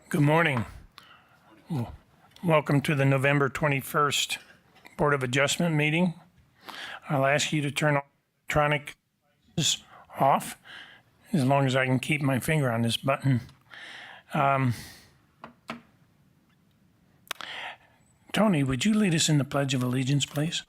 Good morning. Welcome to the November 21st Board of Adjustment meeting. I'll ask you to turn electronic devices off as long as I can keep my finger on this button. Tony, would you lead us in the Pledge of Allegiance, please?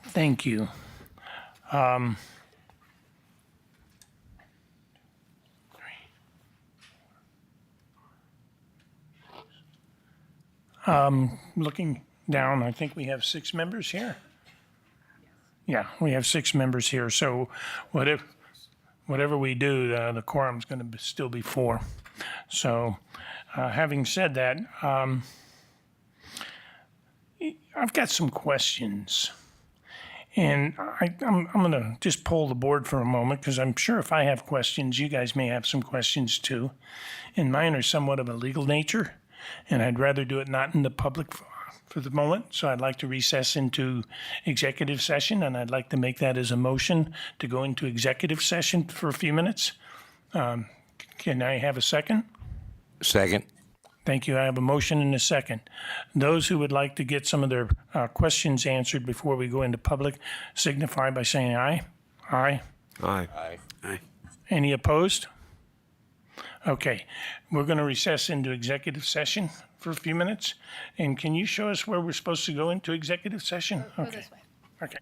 Thank you. Looking down, I think we have 6 members here. Yeah, we have 6 members here. So whatever we do, the quorum's going to still be 4. So having said that, I've got some questions. And I'm going to just poll the board for a moment because I'm sure if I have questions, you guys may have some questions too. And mine are somewhat of a legal nature, and I'd rather do it not in the public for the moment. So I'd like to recess into executive session, and I'd like to make that as a motion to go into executive session for a few minutes. Can I have a second? Second. Thank you. I have a motion and a second. Those who would like to get some of their questions answered before we go into public signify by saying aye. Aye. Aye. Aye. Any opposed? Okay, we're going to recess into executive session for a few minutes. And can you show us where we're supposed to go into executive session? Go this way. Okay.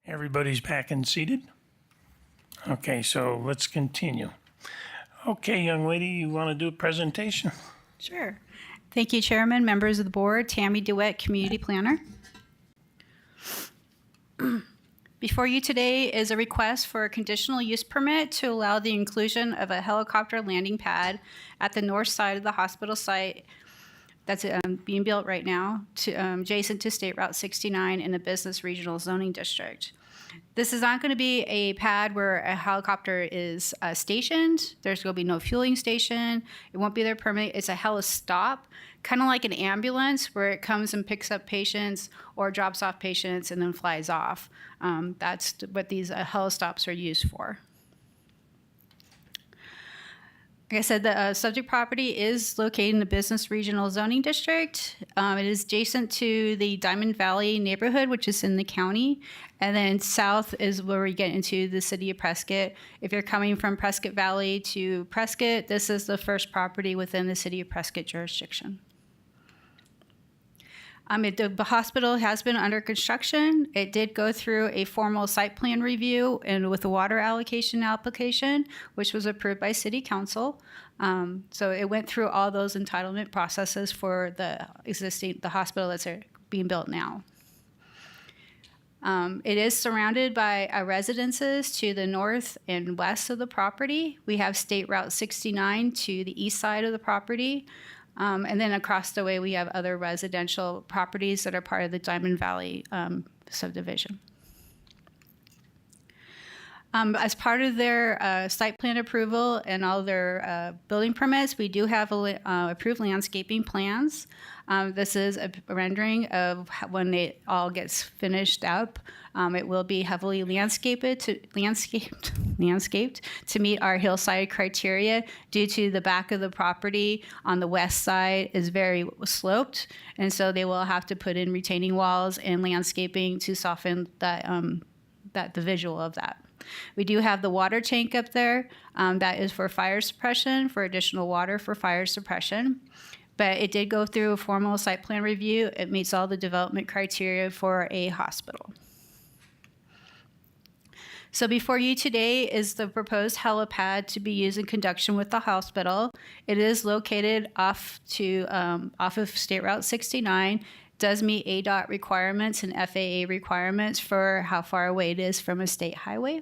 Everybody's back and seated? Okay, so let's continue. Okay, young lady, you want to do a presentation? Sure. Thank you, Chairman, members of the board. Tammy DeWitt, Community Planner. Before you today is a request for a conditional use permit to allow the inclusion of a helicopter landing pad at the north side of the hospital site that's being built right now, adjacent to State Route 69 in the Business Regional Zoning District. This is not going to be a pad where a helicopter is stationed. There's going to be no fueling station. It won't be there permanently. It's a heli-stop, kind of like an ambulance where it comes and picks up patients or drops off patients and then flies off. That's what these heli-stops are used for. Like I said, the subject property is located in the Business Regional Zoning District. It is adjacent to the Diamond Valley neighborhood, which is in the county. And then south is where we get into the city of Prescott. If you're coming from Prescott Valley to Prescott, this is the first property within the city of Prescott jurisdiction. The hospital has been under construction. It did go through a formal site plan review and with a water allocation application, which was approved by City Council. So it went through all those entitlement processes for the hospital that's being built now. It is surrounded by residences to the north and west of the property. We have State Route 69 to the east side of the property. And then across the way, we have other residential properties that are part of the Diamond Valley subdivision. As part of their site plan approval and all their building permits, we do have approved landscaping plans. This is a rendering of when it all gets finished up. It will be heavily landscaped to meet our hillside criteria due to the back of the property on the west side is very sloped. And so they will have to put in retaining walls and landscaping to soften the visual of that. We do have the water tank up there. That is for fire suppression, for additional water for fire suppression. But it did go through a formal site plan review. It meets all the development criteria for a hospital. So before you today is the proposed helipad to be used in conjunction with the hospital. It is located off of State Route 69. Does meet ADOT requirements and FAA requirements for how far away it is from a state highway.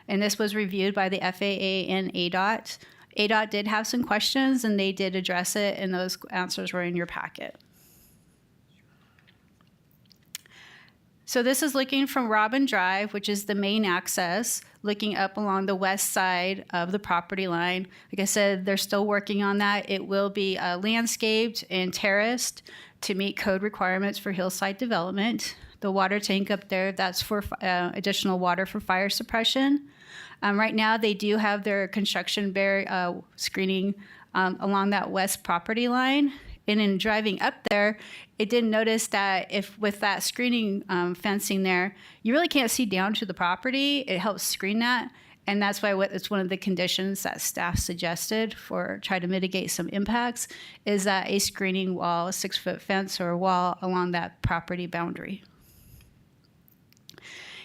And this was reviewed by the FAA and ADOT. ADOT did have some questions and they did address it, and those answers were in your packet. So this is looking from Robin Drive, which is the main access, looking up along the west side of the property line. Like I said, they're still working on that. It will be landscaped and terraced to meet code requirements for hillside development. The water tank up there, that's for additional water for fire suppression. Right now, they do have their construction screening along that west property line. And in driving up there, it did notice that if with that screening fencing there, you really can't see down to the property. It helps screen that. And that's why it's one of the conditions that staff suggested for try to mitigate some impacts is that a screening wall, a 6-foot fence or a wall along that property boundary.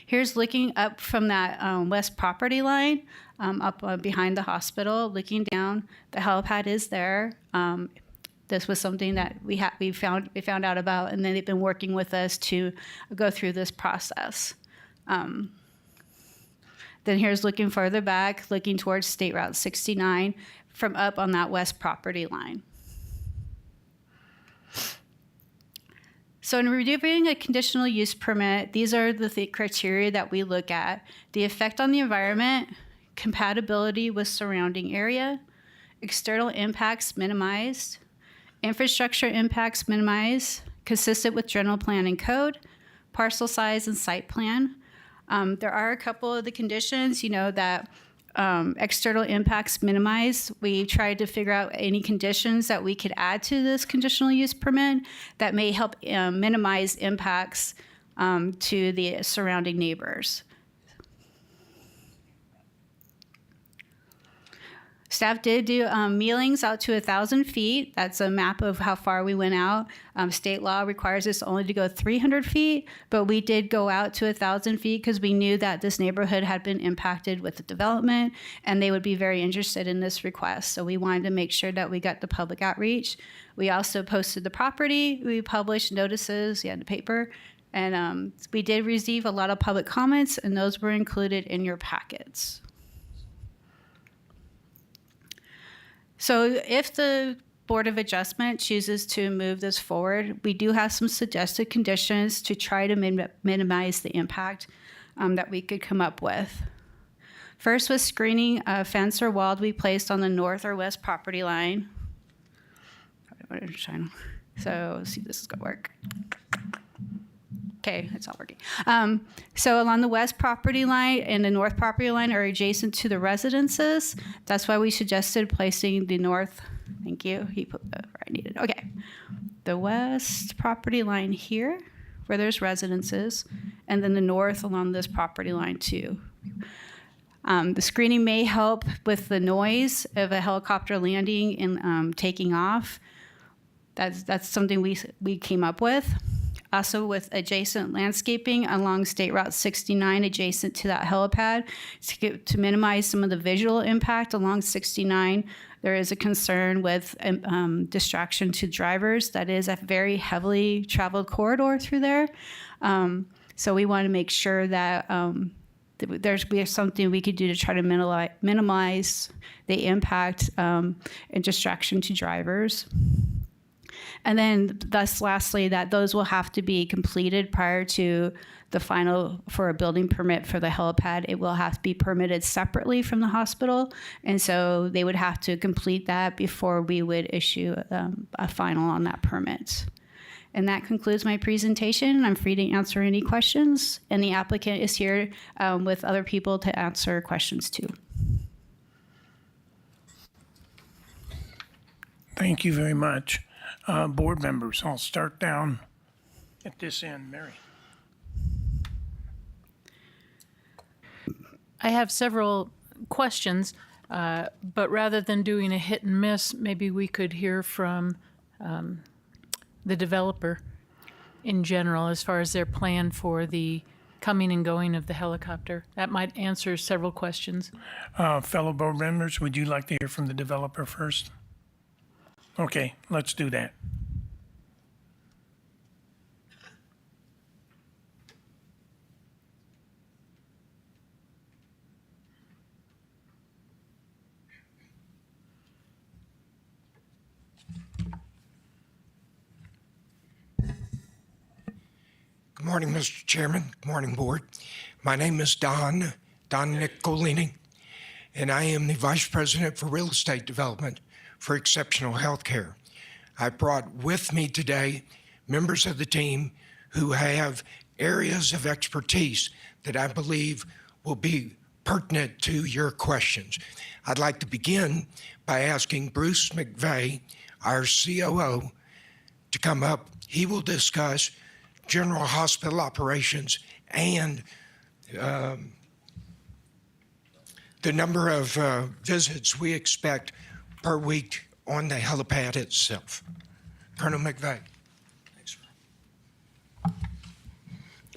Here's looking up from that west property line, up behind the hospital, looking down. The helipad is there. This was something that we found out about, and then they've been working with us to go through this process. Then here's looking further back, looking towards State Route 69 from up on that west property line. So in reviewing a conditional use permit, these are the criteria that we look at: the effect on the environment, compatibility with surrounding area, external impacts minimized, infrastructure impacts minimized, consistent with general plan and code, parcel size and site plan. There are a couple of the conditions, that external impacts minimized. We tried to figure out any conditions that we could add to this conditional use permit that may help minimize impacts to the surrounding neighbors. Staff did do mealings out to 1,000 feet. That's a map of how far we went out. State law requires us only to go 300 feet, but we did go out to 1,000 feet because we knew that this neighborhood had been impacted with the development and they would be very interested in this request. So we wanted to make sure that we got the public outreach. We also posted the property. We published notices, in the paper, and we did receive a lot of public comments, and those were included in your packets. So if the Board of Adjustment chooses to move this forward, we do have some suggested conditions to try to minimize the impact that we could come up with. First was screening a fence or wall to be placed on the north or west property line. So let's see if this is going to work. Okay, it's not working. So along the west property line and the north property line are adjacent to the residences. That's why we suggested placing the north. Thank you. He put where I needed. Okay. The west property line here, where there's residences, and then the north along this property line too. The screening may help with the noise of a helicopter landing and taking off. That's something we came up with. Also with adjacent landscaping along State Route 69 adjacent to that helipad to minimize some of the visual impact along 69. There is a concern with distraction to drivers. That is a very heavily traveled corridor through there. So we want to make sure that there's something we could do to try to minimize the impact and distraction to drivers. And then thus lastly, that those will have to be completed prior to the final for a building permit for the helipad. It will have to be permitted separately from the hospital. And so they would have to complete that before we would issue a final on that permit. And that concludes my presentation. I'm free to answer any questions. And the applicant is here with other people to answer questions too. Thank you very much. Board members, I'll start down at this end. Mary. I have several questions, but rather than doing a hit and miss, maybe we could hear from the developer in general as far as their plan for the coming and going of the helicopter. That might answer several questions. Fellow board members, would you like to hear from the developer first? Okay, let's do that. Good morning, Mr. Chairman. Good morning, Board. My name is Don Nicolini, and I am the Vice President for Real Estate Development for Exceptional Healthcare. I brought with me today members of the team who have areas of expertise that I believe will be pertinent to your questions. I'd like to begin by asking Bruce McVeigh, our COO, to come up. He will discuss general hospital operations and the number of visits we expect per week on the helipad itself. Colonel McVeigh. Thanks.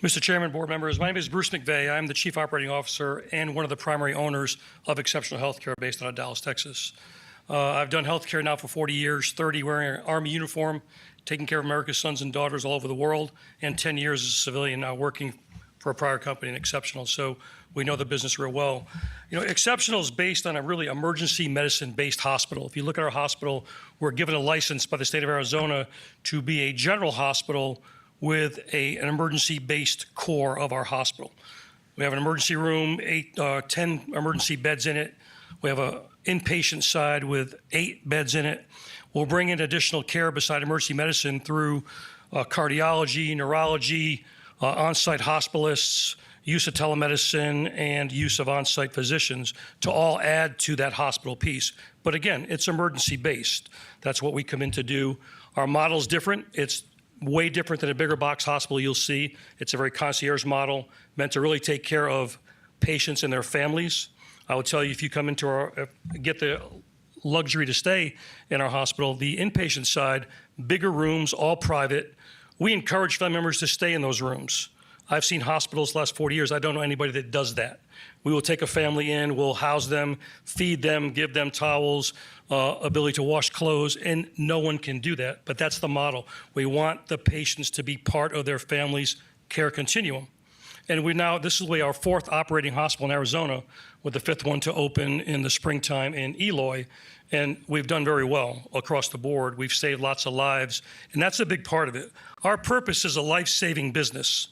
Mr. Chairman, board members, my name is Bruce McVeigh. I'm the Chief Operating Officer and one of the primary owners of Exceptional Healthcare based out of Dallas, Texas. I've done healthcare now for 40 years, 30 wearing an Army uniform, taking care of America's sons and daughters all over the world, and 10 years as a civilian now working for a prior company in Exceptional. So we know the business real well. You know, Exceptional is based on a really emergency medicine-based hospital. If you look at our hospital, we're given a license by the state of Arizona to be a general hospital with an emergency-based core of our hospital. We have an emergency room, 10 emergency beds in it. We have an inpatient side with 8 beds in it. We'll bring in additional care beside emergency medicine through cardiology, neurology, on-site hospitalists, use of telemedicine, and use of on-site physicians to all add to that hospital piece. But again, it's emergency-based. That's what we come in to do. Our model's different. It's way different than a bigger box hospital you'll see. It's a very concierge model meant to really take care of patients and their families. I would tell you, if you come into get the luxury to stay in our hospital. The inpatient side, bigger rooms, all private. We encourage family members to stay in those rooms. I've seen hospitals the last 40 years. I don't know anybody that does that. We will take a family in, we'll house them, feed them, give them towels, ability to wash clothes, and no one can do that. But that's the model. We want the patients to be part of their family's care continuum. And this is our 4th operating hospital in Arizona, with the 5th one to open in the springtime in Eloy. And we've done very well across the board. We've saved lots of lives, and that's a big part of it. Our purpose is a life-saving business,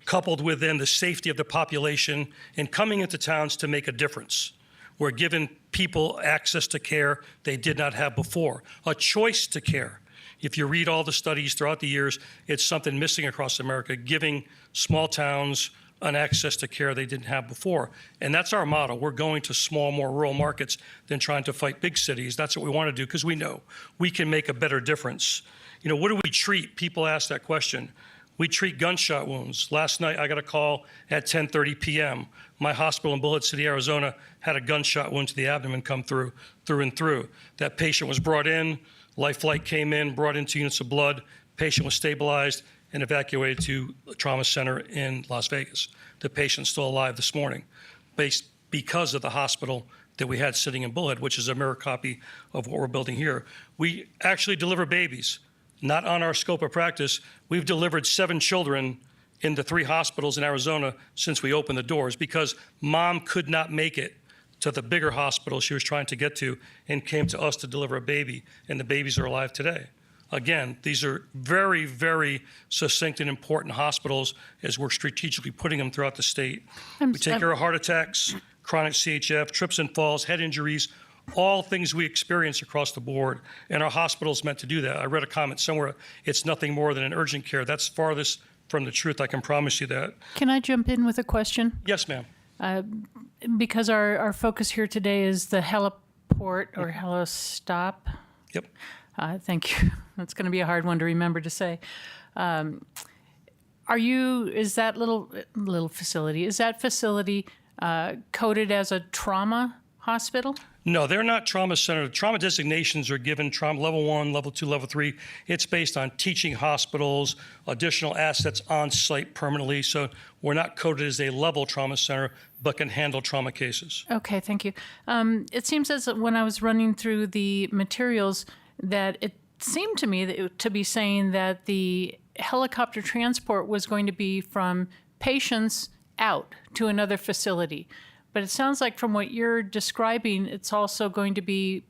coupled within the safety of the population and coming into towns to make a difference. We're giving people access to care they did not have before, a choice to care. If you read all the studies throughout the years, it's something missing across America, giving small towns an access to care they didn't have before. And that's our model. We're going to small, more rural markets than trying to fight big cities. That's what we want to do, because we know we can make a better difference. What do we treat? People ask that question. We treat gunshot wounds. Last night, I got a call at 10:30 p.m. My hospital in Bullhead City, Arizona, had a gunshot wound to the abdomen come through and through. That patient was brought in, life flight came in, brought in 2 units of blood. Patient was stabilized and evacuated to a trauma center in Las Vegas. The patient's still alive this morning, because of the hospital that we had sitting in Bullhead, which is a mirror copy of what we're building here. We actually deliver babies. Not on our scope of practice. We've delivered 7 children in the 3 hospitals in Arizona since we opened the doors, because mom could not make it to the bigger hospital she was trying to get to and came to us to deliver a baby, and the babies are alive today. Again, these are very, very succinct and important hospitals as we're strategically putting them throughout the state. We take care of heart attacks, chronic CHF, trips and falls, head injuries, all things we experience across the board, and our hospital is meant to do that. I read a comment somewhere, it's nothing more than an urgent care. That's farthest from the truth, I can promise you that. Can I jump in with a question? Yes, ma'am. Because our focus here today is the heliport or helistop. Yep. Thank you. That's going to be a hard one to remember to say. Is that little facility, is that facility coded as a trauma hospital? No, they're not trauma center. Trauma designations are given trauma level 1, level 2, level 3. It's based on teaching hospitals, additional assets on site permanently. So we're not coded as a level trauma center, but can handle trauma cases. Okay, thank you. It seems as when I was running through the materials that it seemed to me to be saying that the helicopter transport was going to be from patients out to another facility. But it sounds like from what you're describing, it's also going to be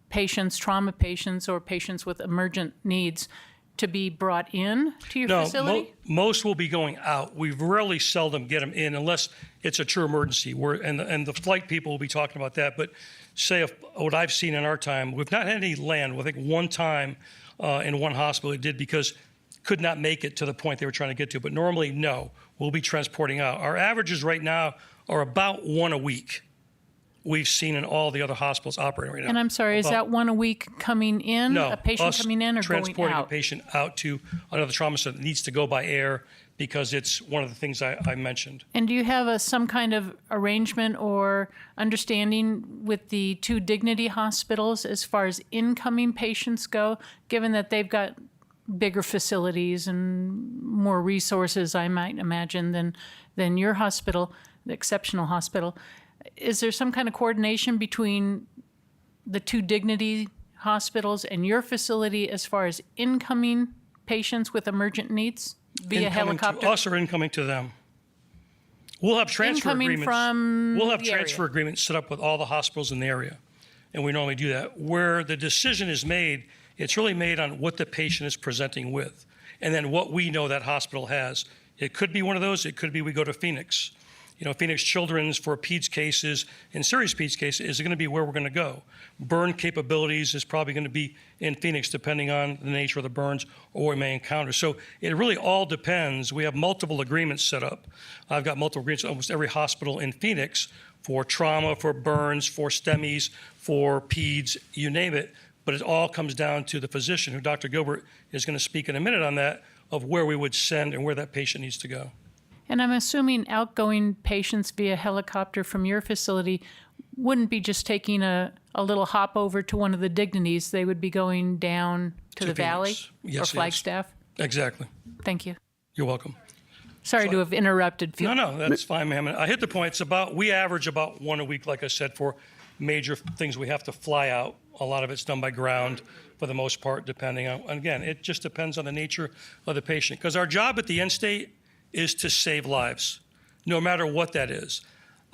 patients, trauma patients, or patients with emergent needs to be brought in to your facility? Most will be going out. We rarely seldom get them in unless it's a true emergency. And the flight people will be talking about that. But what I've seen in our time, we've not had any land. I think one time in one hospital it did because could not make it to the point they were trying to get to. But normally, no, we'll be transporting out. Our averages right now are about 1 a week. We've seen in all the other hospitals operating right now. And I'm sorry, is that 1 a week coming in? No, a patient coming in or going out? Transporting a patient out to another trauma center that needs to go by air because it's one of the things I mentioned. And do you have some kind of arrangement or understanding with the 2 Dignity hospitals as far as incoming patients go, given that they've got bigger facilities and more resources, I might imagine, than your hospital, the Exceptional Hospital? Is there some kind of coordination between the 2 Dignity hospitals and your facility as far as incoming patients with emergent needs via incoming helicopter? To us or incoming to them? We'll have transfer incoming agreements. From we'll have the transfer area. agreements set up with all the hospitals in the area, and we normally do that. Where the decision is made, it's really made on what the patient is presenting with, and then what we know that hospital has. It could be one of those. It could be we go to Phoenix. Phoenix Children's for PEDS cases and serious PEDS cases is going to be where we're going to go. Burn capabilities is probably going to be in Phoenix, depending on the nature of the burns or what we may encounter. So it really all depends. We have multiple agreements set up. I've got multiple agreements at almost every hospital in Phoenix for trauma, for burns, for STEMIs, for PEDS, you name it. But it all comes down to the physician, who Dr. Gilbert is going to speak in a minute on that, of where we would send and where that patient needs to go. And I'm assuming outgoing patients via helicopter from your facility wouldn't be just taking a little hop over to one of the dignities. They would be going down to the valley Phoenix. or Yes, yes. Flagstaff. Exactly. Thank you. You're welcome. Sorry to have interrupted. No, that's fine, ma'am. I hit the point. We average about one a week, like I said, for major things we have to fly out. A lot of it's done by ground for the most part, depending on, and again, it just depends on the nature of the patient. Because our job at the end state is to save lives, no matter what that is.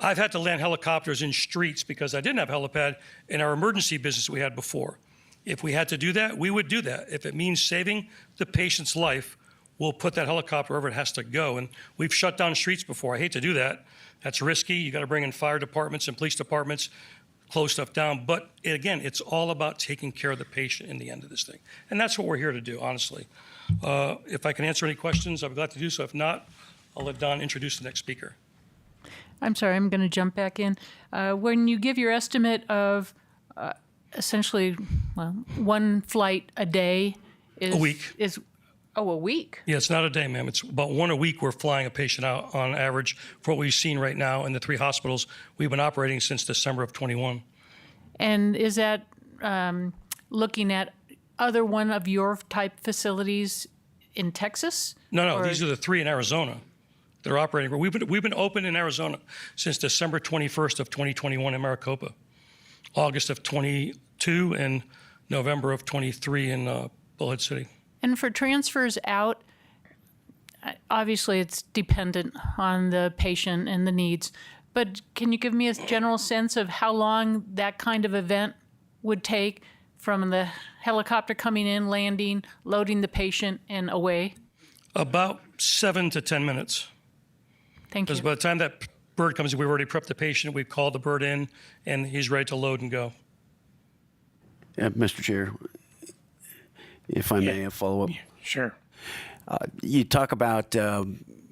I've had to land helicopters in streets because I didn't have helipad in our emergency business we had before. If we had to do that, we would do that. If it means saving the patient's life, we'll put that helicopter wherever it has to go. And we've shut down streets before. I hate to do that. That's risky. You got to bring in fire departments and police departments, close stuff down. But again, it's all about taking care of the patient in the end of this thing. And that's what we're here to do, honestly. If I can answer any questions, I'd be glad to do so. If not, I'll let Don introduce the next speaker. I'm sorry, I'm going to jump back in. When you give your estimate of essentially, well, one flight a day is... A week. A week? Yeah, it's not a day, ma'am. It's about one a week we're flying a patient out on average for what we've seen right now in the 3 hospitals we've been operating since December of 21. And is that looking at other one of your type facilities in Texas? No, Or- these are the 3 in Arizona. They're operating. We've been open in Arizona since December 21st of 2021 in Maricopa, August of 22, and November of 23 in Bullhead City. And for transfers out, obviously it's dependent on the patient and the needs, but can you give me a general sense of how long that kind of event would take from the helicopter coming in, landing, loading the patient, and away? About 7 to 10 minutes. Thank Because you. by the time that bird comes in, we've already prepped the patient, we've called the bird in, and he's ready to load and go. Mr. Chair, if I may follow up. Sure. You talk about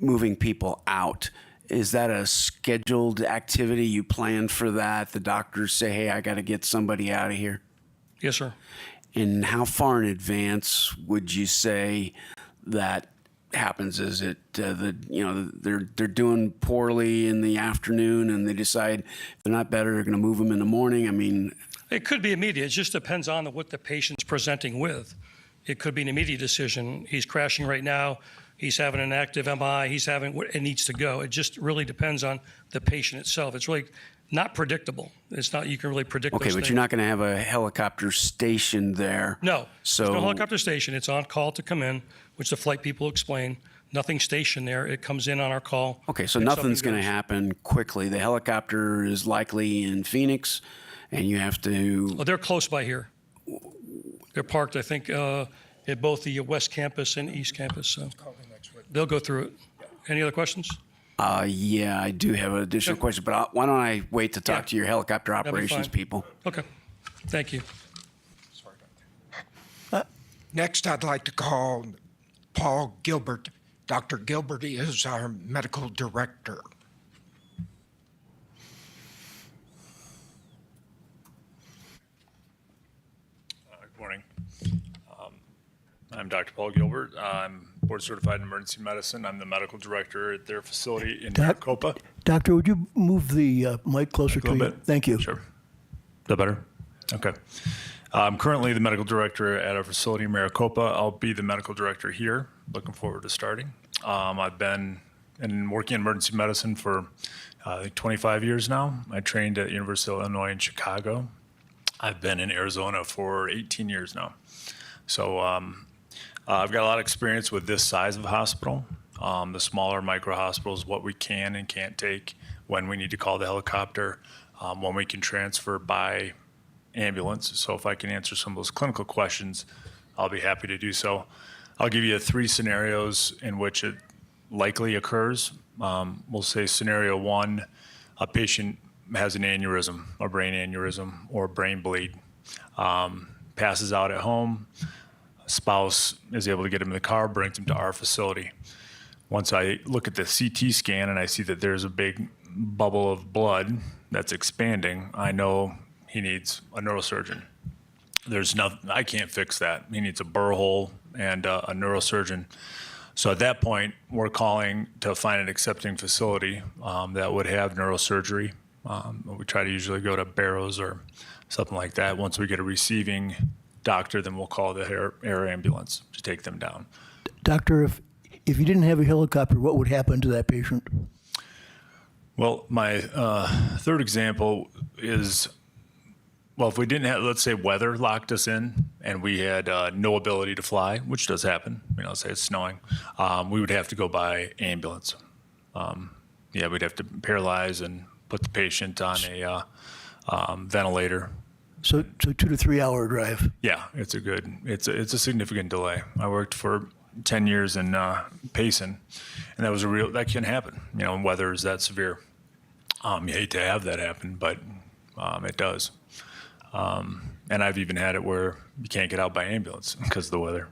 moving people out. Is that a scheduled activity? You plan for that? The doctors say, hey, I got to get somebody out of here? Yes, sir. And how far in advance would you say that happens? Is it they're doing poorly in the afternoon and they decide if they're not better, they're going to move them in the morning? I mean, It could be immediate. It just depends on what the patient's presenting with. It could be an immediate decision. He's crashing right now. He's having an active MI. It needs to go. It just really depends on the patient itself. It's really not predictable. It's not, you can really predict okay, those but things. you're not going to have a helicopter stationed there. No. So There's no helicopter station. It's on call to come in, which the flight people explain. Nothing stationed there. It comes in on our call. Okay, so and nothing's something going to goes. happen quickly. The helicopter is likely in Phoenix, and you have to. Oh, they're close by here. They're parked, I think, at both the West Campus and East Campus. So they'll go through it. Any other questions? Yeah, I do have an additional question, but why don't I wait to talk Yeah. to your helicopter be operations fine. people? Okay. Thank you. Next, I'd like to call Paul Gilbert. Dr. Gilbert is our medical director. Good morning. I'm Dr. Paul Gilbert. I'm board certified in emergency medicine. I'm the medical director at their facility in Maricopa. Doctor, would you move the mic closer to A you? little bit? Thank you. Sure. Is that better? Okay. I'm currently the medical director at our facility in Maricopa. I'll be the medical director here. Looking forward to starting. I've been working in emergency medicine for I think 25 years now. I trained at University of Illinois in Chicago. I've been in Arizona for 18 years now. So I've got a lot of experience with this size of hospital. The smaller micro hospitals, what we can and can't take, when we need to call the helicopter, when we can transfer by ambulance. So if I can answer some of those clinical questions, I'll be happy to do so. I'll give you 3 scenarios in which it likely occurs. We'll say scenario 1, a patient has an aneurysm, a brain aneurysm, or a brain bleed, passes out at home. Spouse is able to get him in the car, brings him to our facility. Once I look at the CT scan and I see that there's a big bubble of blood that's expanding, I know he needs a neurosurgeon. There's nothing, I can't fix that. He needs a burr hole and a neurosurgeon. So at that point, we're calling to find an accepting facility that would have neurosurgery. We try to usually go to Barrows or something like that. Once we get a receiving doctor, then we'll call the air ambulance to take them down. Doctor, if you didn't have a helicopter, what would happen to that patient? Well, my third example is, well, if we didn't have, let's say weather locked us in and we had no ability to fly, which does happen, say it's snowing, we would have to go by ambulance. We'd have to paralyze and put the patient on a ventilator. So 2 to 3 hour drive. Yeah, it's a significant delay. I worked for 10 years in Payson, and that can happen, when weather is that severe. You hate to have that happen, but it does. And I've even had it where you can't get out by ambulance because of the weather.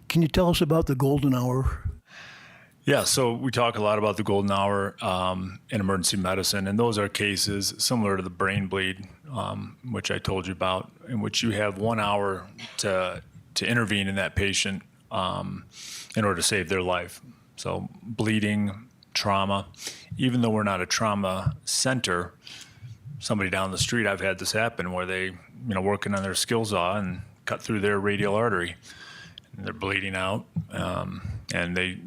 Can you tell us about the golden hour? Yeah, so we talk a lot about the golden hour in emergency medicine, and those are cases similar to the brain bleed, which I told you about, in which you have 1 hour to intervene in that patient in order to save their life. So bleeding, trauma, even though we're not a trauma center, somebody down the street, I've had this happen where they, working on their skill saw and cut through their radial artery, and they're bleeding out, and they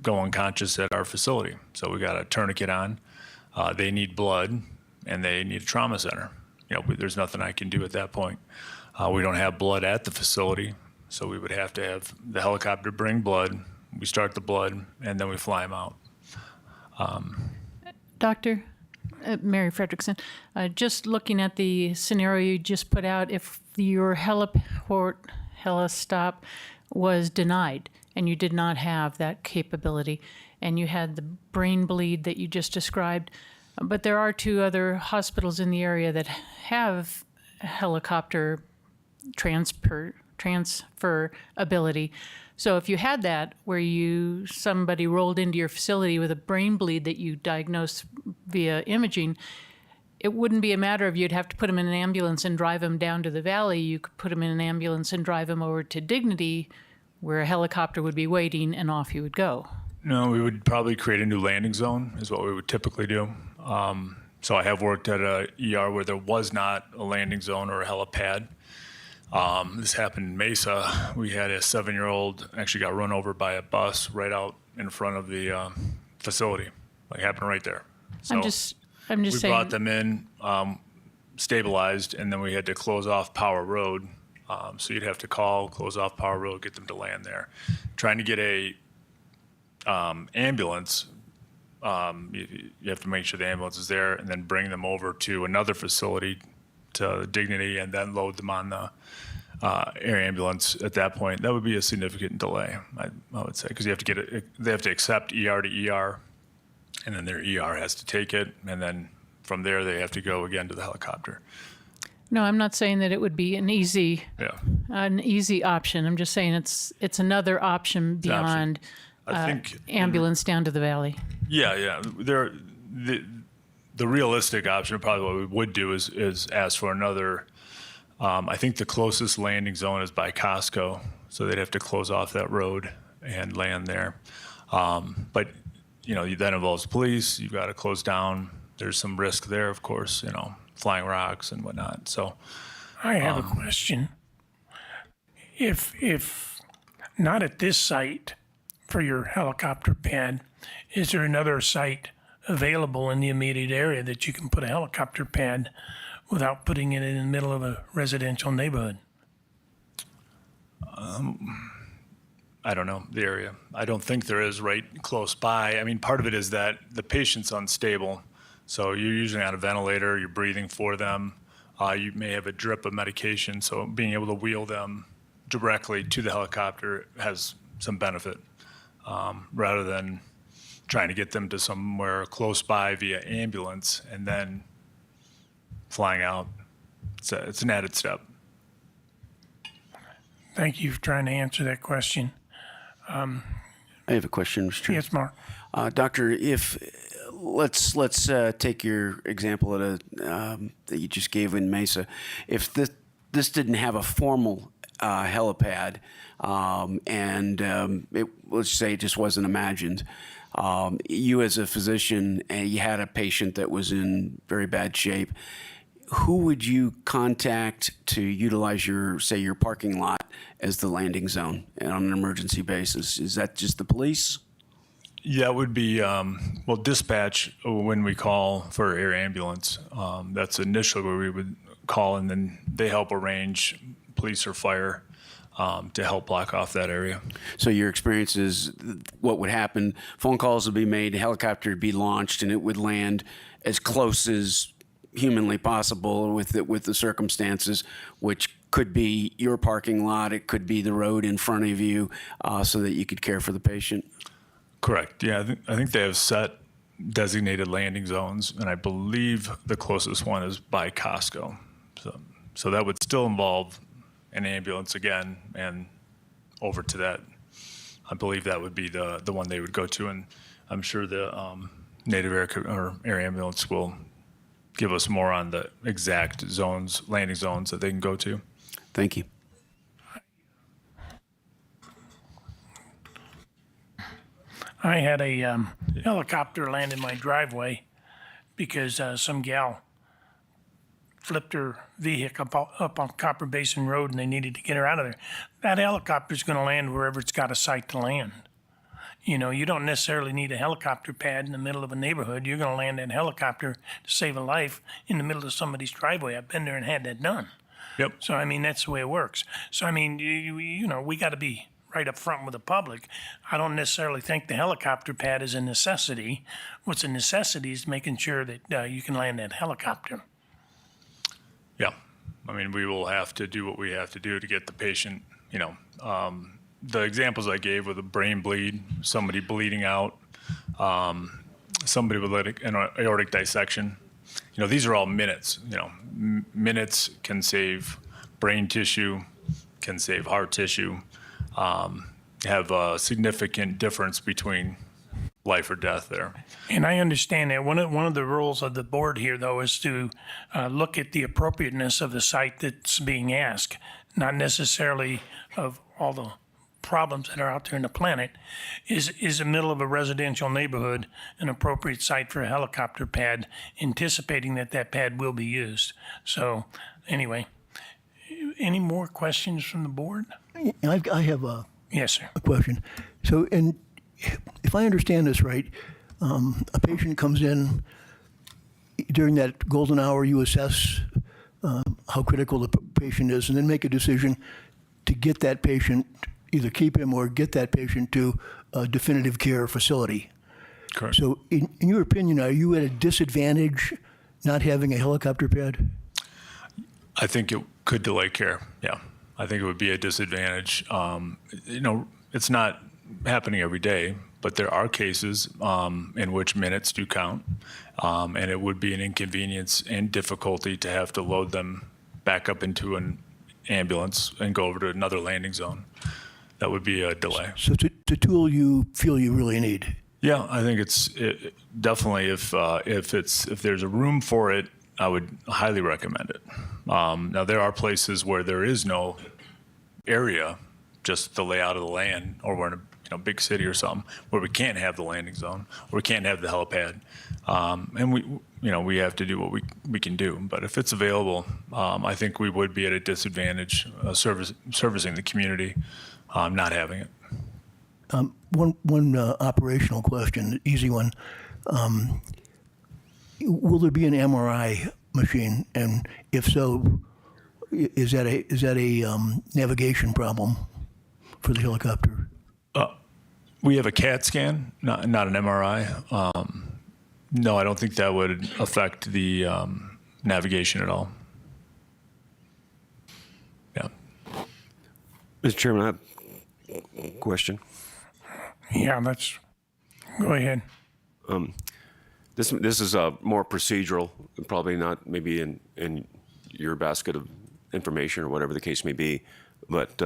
go unconscious at our facility. So we got a tourniquet on. They need blood, and they need a trauma center. There's nothing I can do at that point. We don't have blood at the facility, so we would have to have the helicopter bring blood. We start the blood, and then we fly them out. Doctor, Mary Fredrickson, just looking at the scenario you just put out, if your helistop was denied and you did not have that capability and you had the brain bleed that you just described, but there are 2 other hospitals in the area that have helicopter transfer ability. So if you had that where somebody rolled into your facility with a brain bleed that you diagnosed via imaging, it wouldn't be a matter of you'd have to put them in an ambulance and drive them down to the valley. You could put them in an ambulance and drive them over to Dignity, where a helicopter would be waiting, and off you would go. No, we would probably create a new landing zone is what we would typically do. So I have worked at a ER where there was not a landing zone or a helipad. This happened in Mesa. We had a 7-year-old actually got run over by a bus right out in front of the facility. Happened right there. So I'm just we saying. brought them in, stabilized, and then we had to close off Power Road. So you'd have to close off Power Road, get them to land there. Trying to get a ambulance, you have to make sure the ambulance is there and then bring them over to another facility to Dignity and then load them on the air ambulance at that point. That would be a significant delay, I would say, because you have to they have to accept ER to ER, and then their ER has to take it, and then from there they have to go again to the helicopter. No, I'm not saying that it would be an easy option. I'm just saying it's another option beyond I think ambulance down to the valley. Yeah. The realistic option, probably what we would do is ask for another. I think the closest landing zone is by Costco, so they'd have to close off that road and land there. But that involves police. You've got to close down. There's some risk there, of course. Flying rocks and whatnot. So I have a question. If not at this site for your helicopter pad, is there another site available in the immediate area that you can put a helicopter pad without putting it in the middle of a residential neighborhood? I don't know the area. I don't think there is right close by. I mean, part of it is that the patient's unstable. So you're usually on a ventilator, you're breathing for them. You may have a drip of medication. So being able to wheel them directly to the helicopter has some benefit rather than trying to get them to somewhere close by via ambulance and then flying out. It's an added step. Thank you for trying to answer that question. I have a question, Mr. Chairman. Yes, Mark. Doctor, if let's take your example that you just gave in Mesa. If this didn't have a formal helipad, let's say it just wasn't imagined. You as a physician, and you had a patient that was in very bad shape, who would you contact to utilize your parking lot as the landing zone on an emergency basis? Is that just the police? Yeah, it would be, dispatch when we call for air ambulance. That's initially where we would call, and then they help arrange police or fire to help block off that area. So your experience is what would happen, phone calls would be made, a helicopter would be launched, and it would land as close as humanly possible with the circumstances, which could be your parking lot, it could be the road in front of you, so that you could care for the patient. Correct. Yeah, I think they have set designated landing zones, and I believe the closest one is by Costco. So that would still involve an ambulance again, and over to that, I believe that would be the one they would go to, and I'm sure the Native Air Ambulance will give us more on the exact landing zones that they can go to. Thank you. I had a helicopter land in my driveway because some gal flipped her vehicle up on Copper Basin Road and they needed to get her out of there. That helicopter's going to land wherever it's got a site to land. You know, you don't necessarily need a helicopter pad in the middle of a neighborhood. You're going to land that helicopter to save a life in the middle of somebody's driveway. I've been there and had that done. Yep. So, I mean, that's the way it works. So, I mean, you know, we got to be right up front with the public. I don't necessarily think the helicopter pad is a necessity. What's a necessity is making sure that you can land that helicopter. Yeah. I mean, we will have to do what we have to do to get the patient, you know, the examples I gave with a brain bleed, somebody bleeding out, somebody with an aortic dissection. You know, these are all minutes. You know, minutes can save brain tissue, can save heart tissue, have a significant difference between life or death there. And I understand that. One of the rules of the board here, though, is to look at the appropriateness of the site that's being asked, not necessarily of all the problems that are out there in the planet. Is the middle of a residential neighborhood an appropriate site for a helicopter pad, anticipating that pad will be used? So, anyway, any more questions from the board? I have a Yes, sir. question. So, if I understand this right, a patient comes in during that golden hour. You assess how critical the patient is, and then make a decision to get that patient, either keep him or get that patient to a definitive care facility. Correct. So, in your opinion, are you at a disadvantage not having a helicopter pad? I think it could delay care. Yeah. I think it would be a disadvantage. You know, it's not happening every day, but there are cases in which minutes do count, and it would be an inconvenience and difficulty to have to load them back up into an ambulance and go over to another landing zone. That would be a delay. So, it's a tool you feel you really need. Yeah, I think definitely if there's a room for it, I would highly recommend it. Now there are places where there is no area, just the layout of the land, or we're in a big city or something where we can't have the landing zone or we can't have the helipad, and we have to do what we can do. But if it's available, I think we would be at a disadvantage servicing the community, not having it. One operational question, easy one. Will there be an MRI machine, and if so, is that a navigation problem for the helicopter? We have a CAT scan, not an MRI. No, I don't think that would affect the navigation at all. Yeah. Mr. Chairman, I have a question. Yeah, go ahead. This is more procedural, probably not maybe in your basket of information or whatever the case may be, but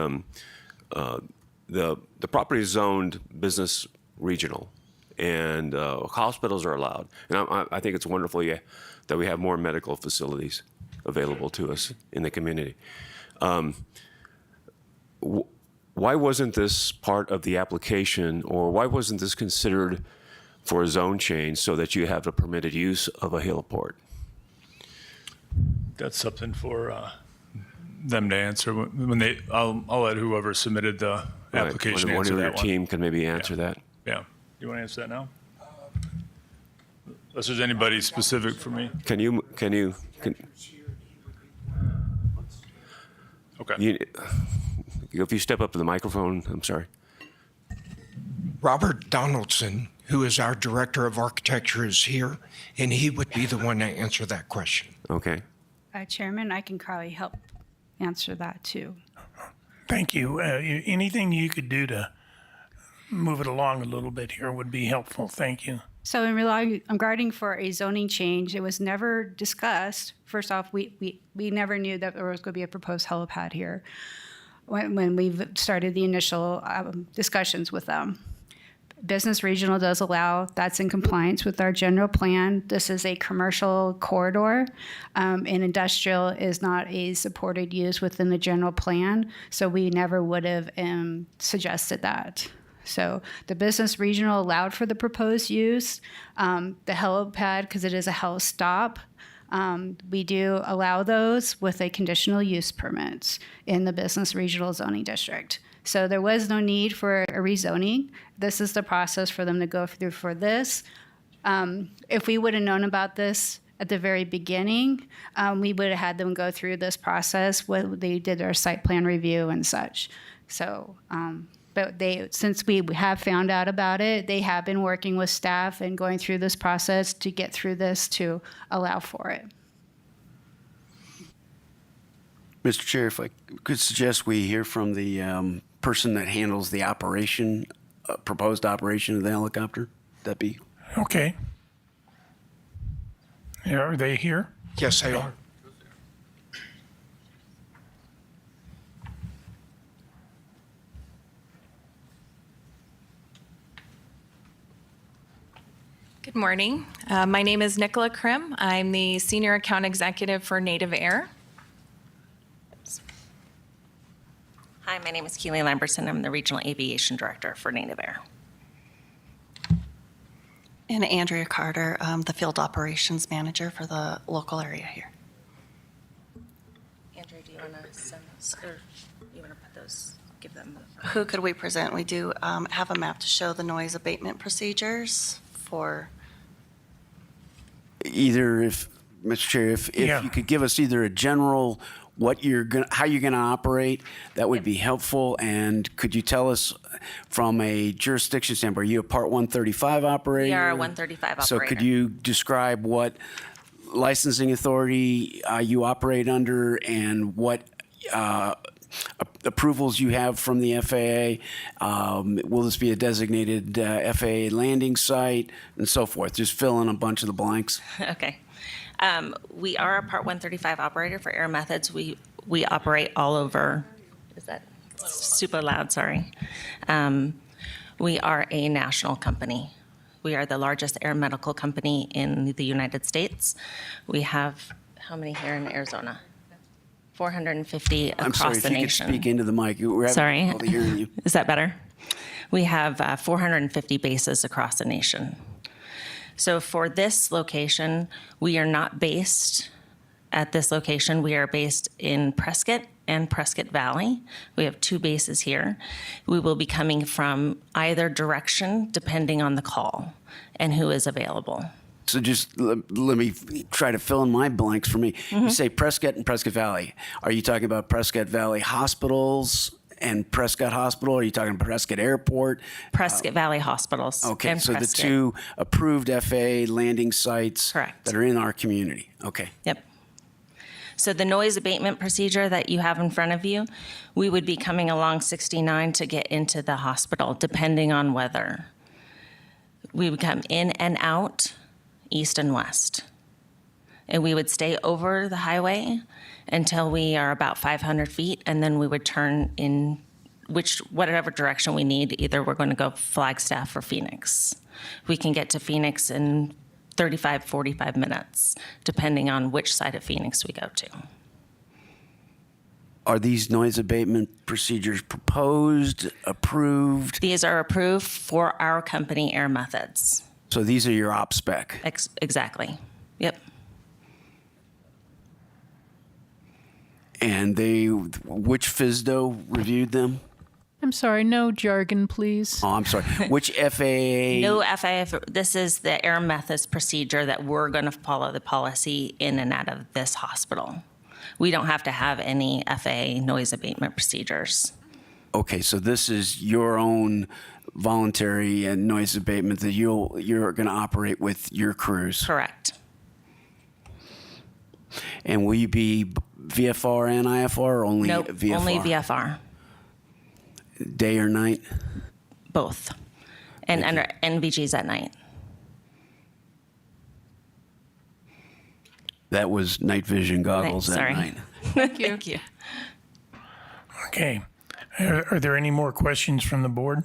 the property is zoned business regional, and hospitals are allowed. And I think it's wonderful that we have more medical facilities available to us in the community. why wasn't this part of the application, or why wasn't this considered for a zone change so that you have a permitted use of a heliport? That's something for them to answer when they. I'll let whoever submitted the application One answer of your that one. team can maybe answer that. Yeah. You want to answer that now? Unless there's anybody specific for me. Okay. If you step up to the microphone, I'm sorry. Robert Donaldson, who is our Director of Architecture, is here, and he would be the one to answer that question. Okay. Chairman, I can probably help answer that too. Thank you. Anything you could do to move it along a little bit here would be helpful. Thank you. So regarding for a zoning change, it was never discussed. First off, we never knew that there was going to be a proposed helipad here when we started the initial discussions with them. Business Regional does allow, that's in compliance with our general plan. This is a commercial corridor, and industrial is not a supported use within the general plan, so we never would have suggested that. So the Business Regional allowed for the proposed use. The helipad, because it is a heli stop, we do allow those with a conditional use permit in the Business Regional Zoning District. So there was no need for a rezoning. This is the process for them to go through for this. If we would have known about this at the very beginning, we would have had them go through this process when they did their site plan review and such. So, but since we have found out about it, they have been working with staff and going through this process to get through this to allow for it. Mr. Chair, if I could suggest we hear from the person that handles the operation, proposed operation of the helicopter. That'd be Okay. Yeah, are they here? Yes, they are. Good morning. My name is Nicola Krim. I'm the Senior Account Executive for Native Air. Hi, my name is Keely Lamberson. I'm the Regional Aviation Director for Native Air. And Andrea Carter, the Field Operations Manager for the local area here. Andrew, do you want to send this, or you want to put those, give them? Who could we present? We do have a map to show the noise abatement procedures for. either if, Mr. Chair, if Yeah. you could give us either a general how you're gonna operate, that would be helpful. And could you tell us from a jurisdiction standpoint, are you a Part 135 operator? We are a 135 So could operator. you describe what licensing authority you operate under and what approvals you have from the FAA? Will this be a designated FAA landing site and so forth? Just fill in a bunch of the blanks. Okay. We are a Part 135 operator for Air Methods. We operate all over. Is that super loud? Sorry. We are a national company. We are the largest air medical company in the United States. We have, how many here in Arizona? 450 across I'm sorry, if the you could nation. speak into the mic. We're having Sorry. difficulty hearing you. Is that better? We have 450 bases across the nation. So for this location, we are not based at this location. We are based in Prescott and Prescott Valley. We have two bases here. We will be coming from either direction depending on the call and who is available. So just let me try to fill in my blanks for me. You say Prescott and Prescott Valley. Are you talking about Prescott Valley hospitals and Prescott Hospital? Are you talking about Prescott Airport? Prescott Valley Hospitals. Okay, and so Prescott. the two approved FAA landing sites Correct. that are in our community. Okay. Yep. So the noise abatement procedure that you have in front of you, we would be coming along 69 to get into the hospital, depending on weather. We would come in and out, east and west. And we would stay over the highway until we are about 500 feet, and then we would turn in whatever direction we need. Either we're going to go Flagstaff or Phoenix. We can get to Phoenix in 35, 45 minutes, depending on which side of Phoenix we go to. Are these noise abatement procedures proposed, approved? These are approved for our company, Air Methods. So these are your op spec. Exactly. Yep. And which FSDO reviewed them? I'm sorry, no jargon, please. Oh, I'm sorry. Which FAA? No FAA. This is the Air Methods procedure that we're going to follow the policy in and out of this hospital. We don't have to have any FAA noise abatement procedures. Okay, so this is your own voluntary noise abatement that you're going to operate with your crews. Correct. And will you be VFR and IFR or only Nope, VFR? only VFR. Day or night? Both. And under NVGs at night. That was night vision goggles Sorry. at night. Thank you. Okay. Are there any more questions from the board?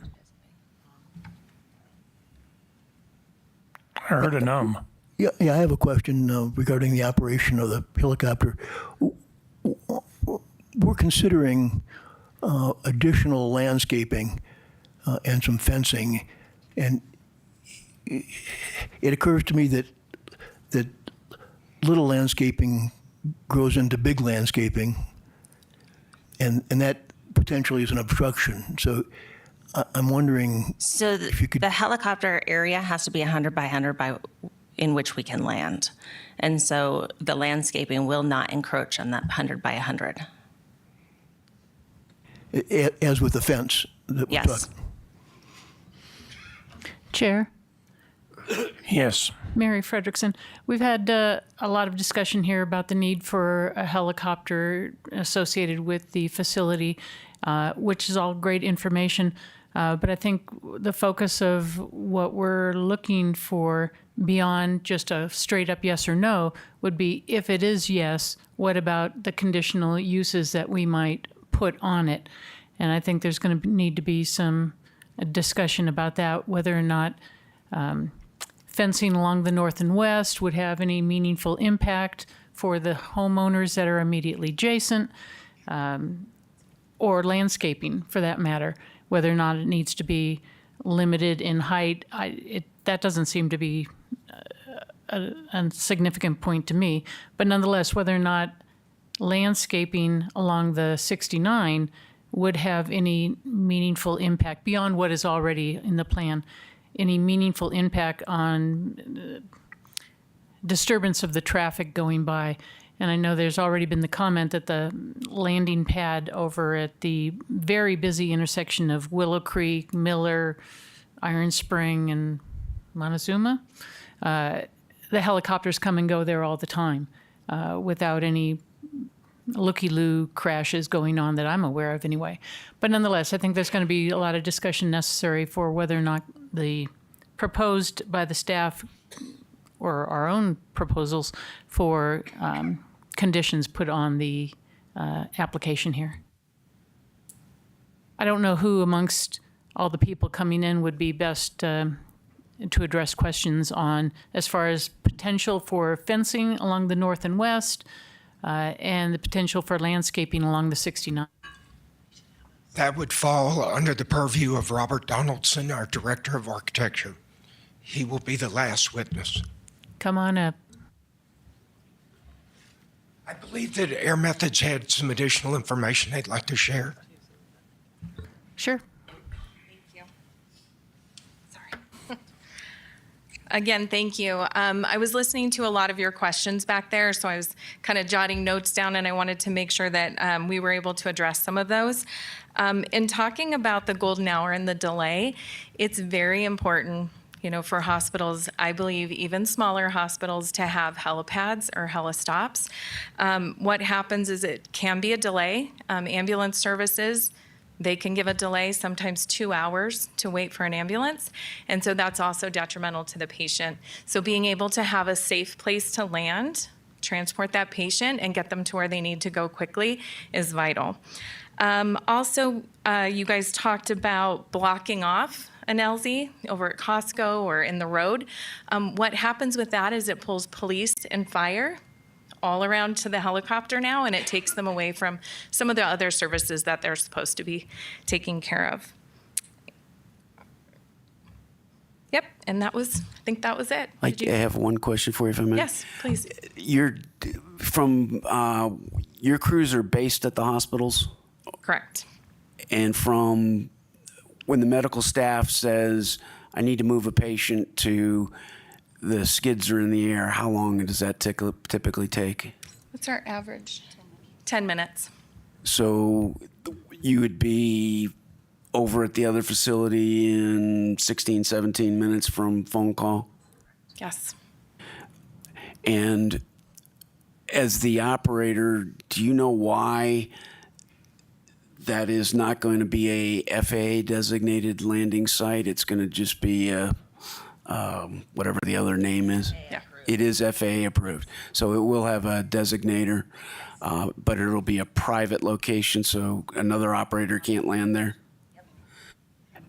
I heard a numb. Yeah, I have a question regarding the operation of the helicopter. We're considering additional landscaping and some fencing, and it occurs to me that little landscaping grows into big landscaping, and that potentially is an obstruction. So I'm wondering So if you could. the helicopter area has to be 100 by 100 in which we can land. And so the landscaping will not encroach on that 100 by 100. As with the fence that we're Yes. talking. Chair, Yes. Mary Frederickson, we've had a lot of discussion here about the need for a helicopter associated with the facility, which is all great information. But I think the focus of what we're looking for beyond just a straight up yes or no would be, if it is yes, what about the conditional uses that we might put on it? And I think there's going to need to be some discussion about that, whether or not fencing along the north and west would have any meaningful impact for the homeowners that are immediately adjacent, or landscaping for that matter, whether or not it needs to be limited in height. That doesn't seem to be a significant point to me. But nonetheless, whether or not landscaping along the 69 would have any meaningful impact beyond what is already in the plan, any meaningful impact on disturbance of the traffic going by. And I know there's already been the comment that the landing pad over at the very busy intersection of Willow Creek, Miller, Iron Spring, and Montezuma, the helicopters come and go there all the time without any looky-loo crashes going on that I'm aware of anyway. But nonetheless, I think there's going to be a lot of discussion necessary for whether or not the proposed by the staff or our own proposals for conditions put on the application here. I don't know who amongst all the people coming in would be best to address questions on as far as potential for fencing along the north and west, and the potential for landscaping along the 69. That would fall under the purview of Robert Donaldson, our Director of Architecture. He will be the last witness. Come on up. I believe that Air Methods had some additional information they'd like to share. Sure. Again, thank you. I was listening to a lot of your questions back there, so I was kind of jotting notes down, and I wanted to make sure that we were able to address some of those. In talking about the golden hour and the delay, it's very important, for hospitals, I believe even smaller hospitals, to have helipads or helistops. What happens is it can be a delay. Ambulance services, they can give a delay, sometimes 2 hours to wait for an ambulance. And so that's also detrimental to the patient. So being able to have a safe place to land, transport that patient, and get them to where they need to go quickly is vital. Also, you guys talked about blocking off an LZ over at Costco or in the road. What happens with that is it pulls police and fire all around to the helicopter now, and it takes them away from some of the other services that they're supposed to be taking care of. Yep, and I think that was it. I Did you- have one question for you, if I may. Yes, please. Your crews are based at the hospitals, Correct. and from when the medical staff says, I need to move a patient to the skids are in the air, how long does that typically take? What's our average? 10 minutes. So you would be over at the other facility in 16, 17 minutes from phone call? Yes. And as the operator, do you know why that is not going to be a FAA designated landing site? It's going to just be a, whatever the other name is. Yeah. It is FAA approved. So it will have a designator, but it'll be a private location, so another operator can't land there.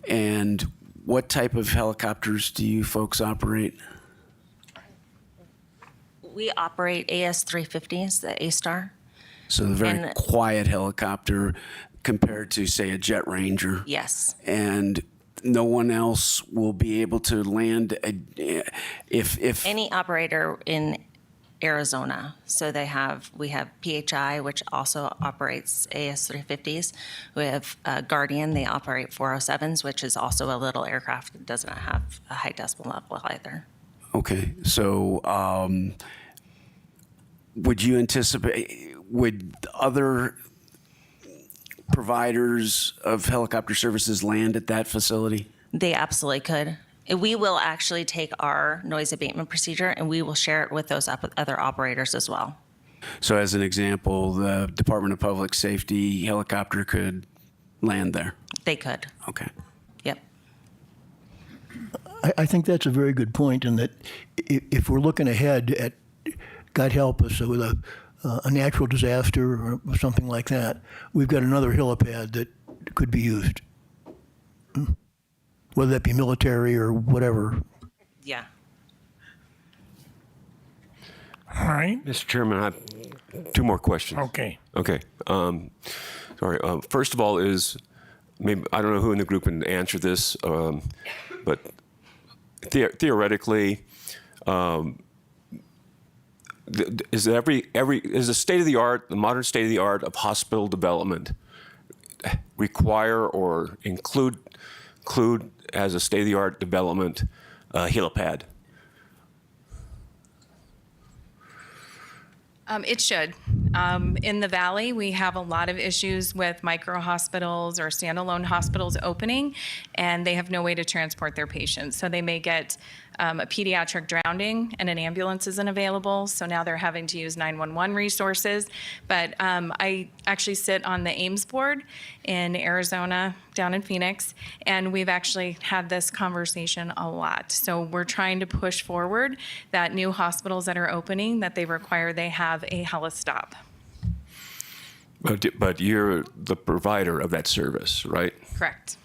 And what type of helicopters do you folks operate? We operate AS-350s, the A-Star. So the very And- quiet helicopter compared to, say, a Jet Ranger. Yes. And no one else will be able to land if Any operator in Arizona. So we have PHI, which also operates AS-350s. We have Guardian, they operate 407s, which is also a little aircraft that does not have a high decibel level either. Okay, so would other providers of helicopter services land at that facility? They absolutely could. We will actually take our noise abatement procedure and we will share it with those other operators as well. So as an example, the Department of Public Safety helicopter could land there? They could. Okay. Yep. I think that's a very good point, in that if we're looking ahead at, God help us, with a natural disaster or something like that, we've got another helipad that could be used, whether that be military or whatever. Yeah. All right. Mr. Chairman, I have two more questions. Okay. Okay. Sorry. First of all is, maybe, I don't know who in the group can answer this, but theoretically, is the state of the art, the modern state of the art of hospital development require or include as a state of the art development helipad? It should. In the Valley, we have a lot of issues with micro hospitals or standalone hospitals opening, and they have no way to transport their patients. So they may get a pediatric drowning and an ambulance isn't available, so now they're having to use 911 resources. But I actually sit on the Ames board in Arizona, down in Phoenix, and we've actually had this conversation a lot. So we're trying to push forward that new hospitals that are opening, that they have a helistop. But you're the provider of that service, right? Correct.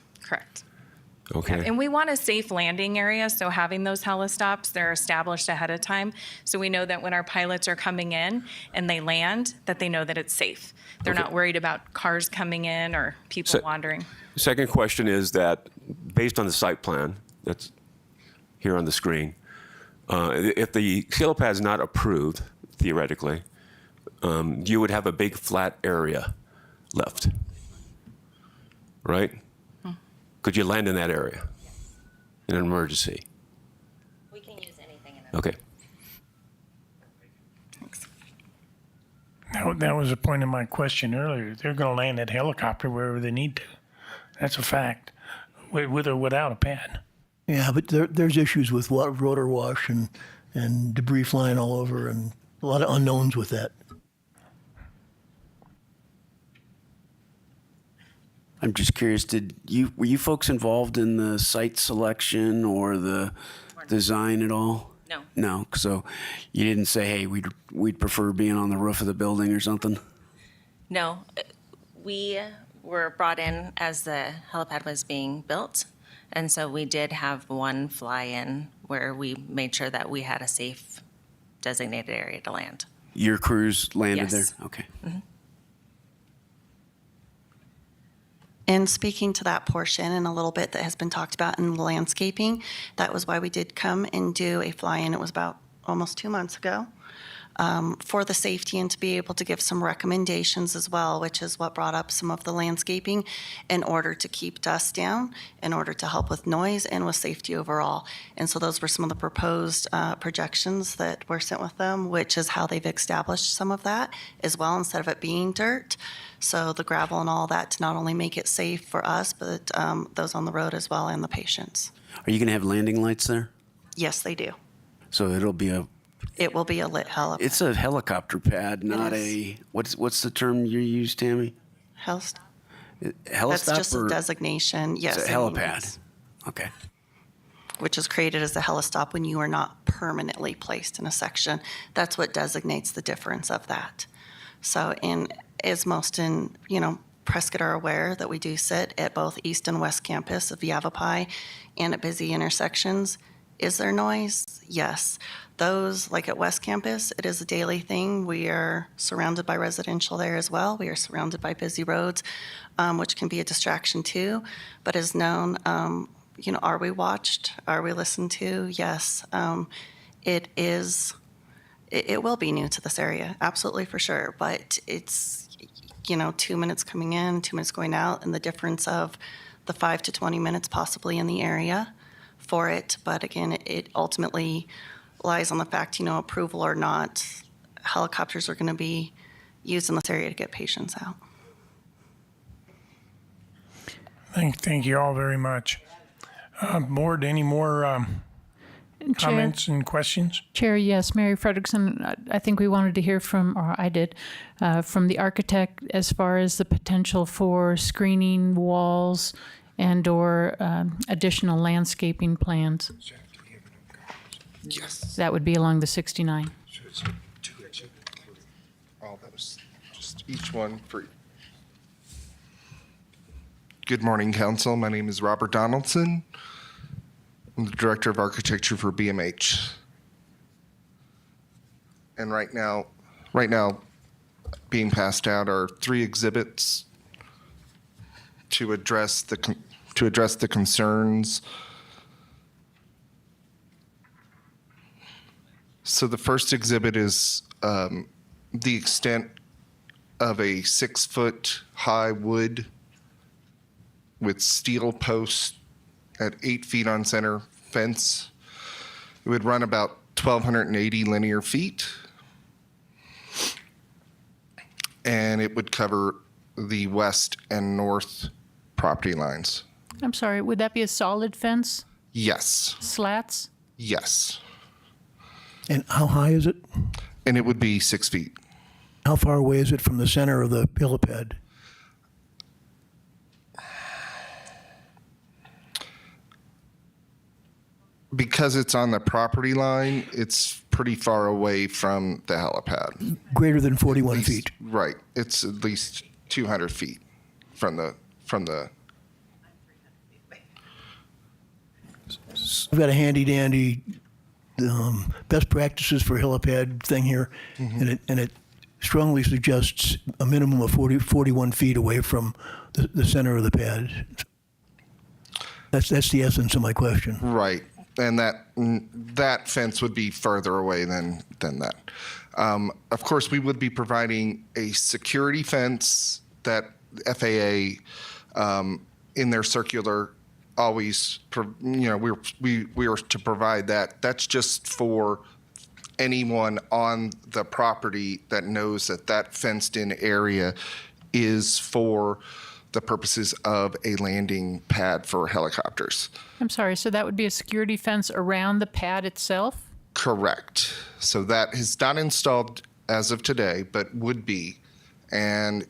Okay. And we want a safe landing area, so having those helistops, they're established ahead of time. So we know that when our pilots are coming in and they land, that they know that it's safe. They're not worried about cars coming in or people wandering. Second question is that, based on the site plan that's here on the screen, if the helipad is not approved, theoretically, you would have a big flat area left, right? Could you land in that area in an emergency? We can use anything in it. Okay. That was a point of my question earlier. They're going to land that helicopter wherever they need to. That's a fact, with or without a pad. Yeah, but there's issues with rotor wash and debris flying all over, and a lot of unknowns with that. I'm just curious, were you folks involved in the site selection or the design at all? No. No, so you didn't say, hey, we'd prefer being on the roof of the building or something? No. We were brought in as the helipad was being built, and so we did have one fly-in where we made sure that we had a safe designated area to land. Your crews landed Yes. there? Okay. And speaking to that portion and a little bit that has been talked about in the landscaping, that was why we did come and do a fly-in. It was about almost 2 months ago, for the safety and to be able to give some recommendations as well, which is what brought up some of the landscaping in order to keep dust down, in order to help with noise and with safety overall. And so those were some of the proposed projections that were sent with them, which is how they've established some of that as well, instead of it being dirt. So the gravel and all that to not only make it safe for us, but those on the road as well and the patients. Are you going to have landing lights there? Yes, they do. So it'll be It will be a lit helipad. it's a helicopter pad, not is. what's the term you use, Tammy? That's Helistop just a designation, yes. It's a it helipad. means- Okay. Which is created as a helistop when you are not permanently placed in a section. That's what designates the difference of that. So as most in, Prescott are aware that we do sit at both East and West Campus of Yavapai and at busy intersections. Is there noise? Yes. Those, like at West Campus, it is a daily thing. We are surrounded by residential there as well. We are surrounded by busy roads, which can be a distraction too. But as known, are we watched? Are we listened to? Yes. It will be new to this area, absolutely for sure. But it's, 2 minutes coming in, 2 minutes going out, and the difference of the 5 to 20 minutes possibly in the area for it. But again, it ultimately lies on the fact, approval or not, helicopters are going to be used in this area to get patients out. Thank you all very much. Board, any more comments and questions? Chair, yes, Mary Frederickson, I think we wanted to hear from, or I did, from the architect as far as the potential for screening walls and/or additional landscaping plans. Yes. That would be along the 69. Oh, that was just each one for. Good morning, Council. My name is Robert Donaldson. I'm the Director of Architecture for BMH. And right now, being passed out are 3 exhibits to address the concerns. So the first exhibit is the extent of a 6-foot high wood with steel posts at 8 feet on center fence. It would run about 1,280 linear feet. And it would cover the west and north property lines. I'm sorry, would that be a solid fence? Yes. Slats? Yes. And how high is it? And it would be 6 feet. How far away is it from the center of the helipad? Because it's on the property line, it's pretty far away from the helipad. Greater than 41 feet. Right. It's at least 200 feet from the. We've got a handy-dandy best practices for helipad thing here, and it strongly suggests a minimum of 41 feet away from the center of the pad. That's the essence of my question. Right. And that fence would be further away than that. Of course, we would be providing a security fence that FAA in their circular always, we are to provide that. That's just for anyone on the property that knows that fenced-in area is for the purposes of a landing pad for helicopters. I'm sorry, so that would be a security fence around the pad itself? Correct. So that is not installed as of today, but would be. And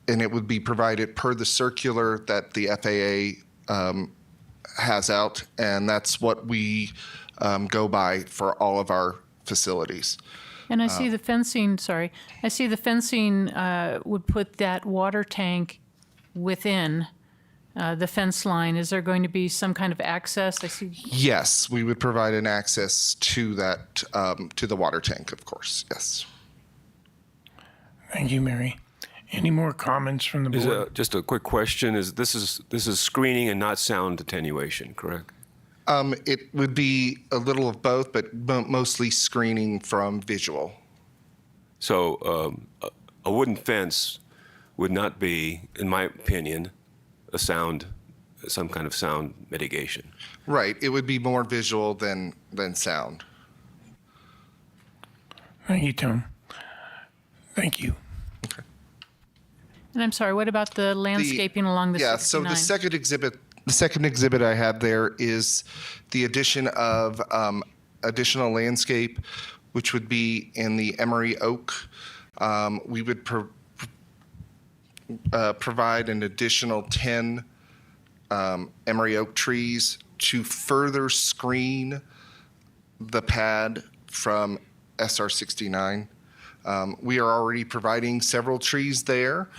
it would be provided per the circular that the FAA has out, and that's what we go by for all of our facilities. And I see the fencing, would put that water tank within the fence line. Is there going to be some kind of access? I see. Yes, we would provide an access to that, to the water tank, of course, yes. Thank you, Mary. Any more comments from the board? Just a quick question: this is screening and not sound attenuation, correct? It would be a little of both, but mostly screening from visual. So a wooden fence would not be, in my opinion, some kind of sound mitigation. Right. It would be more visual than sound. Thank you, Tom. Thank you. And I'm sorry, what about the landscaping along the 69? So the second exhibit I have there is the addition of additional landscape, which would be in the emery oak. We would provide an additional 10 emery oak trees to further screen the pad from SR 69. We are already providing several trees there,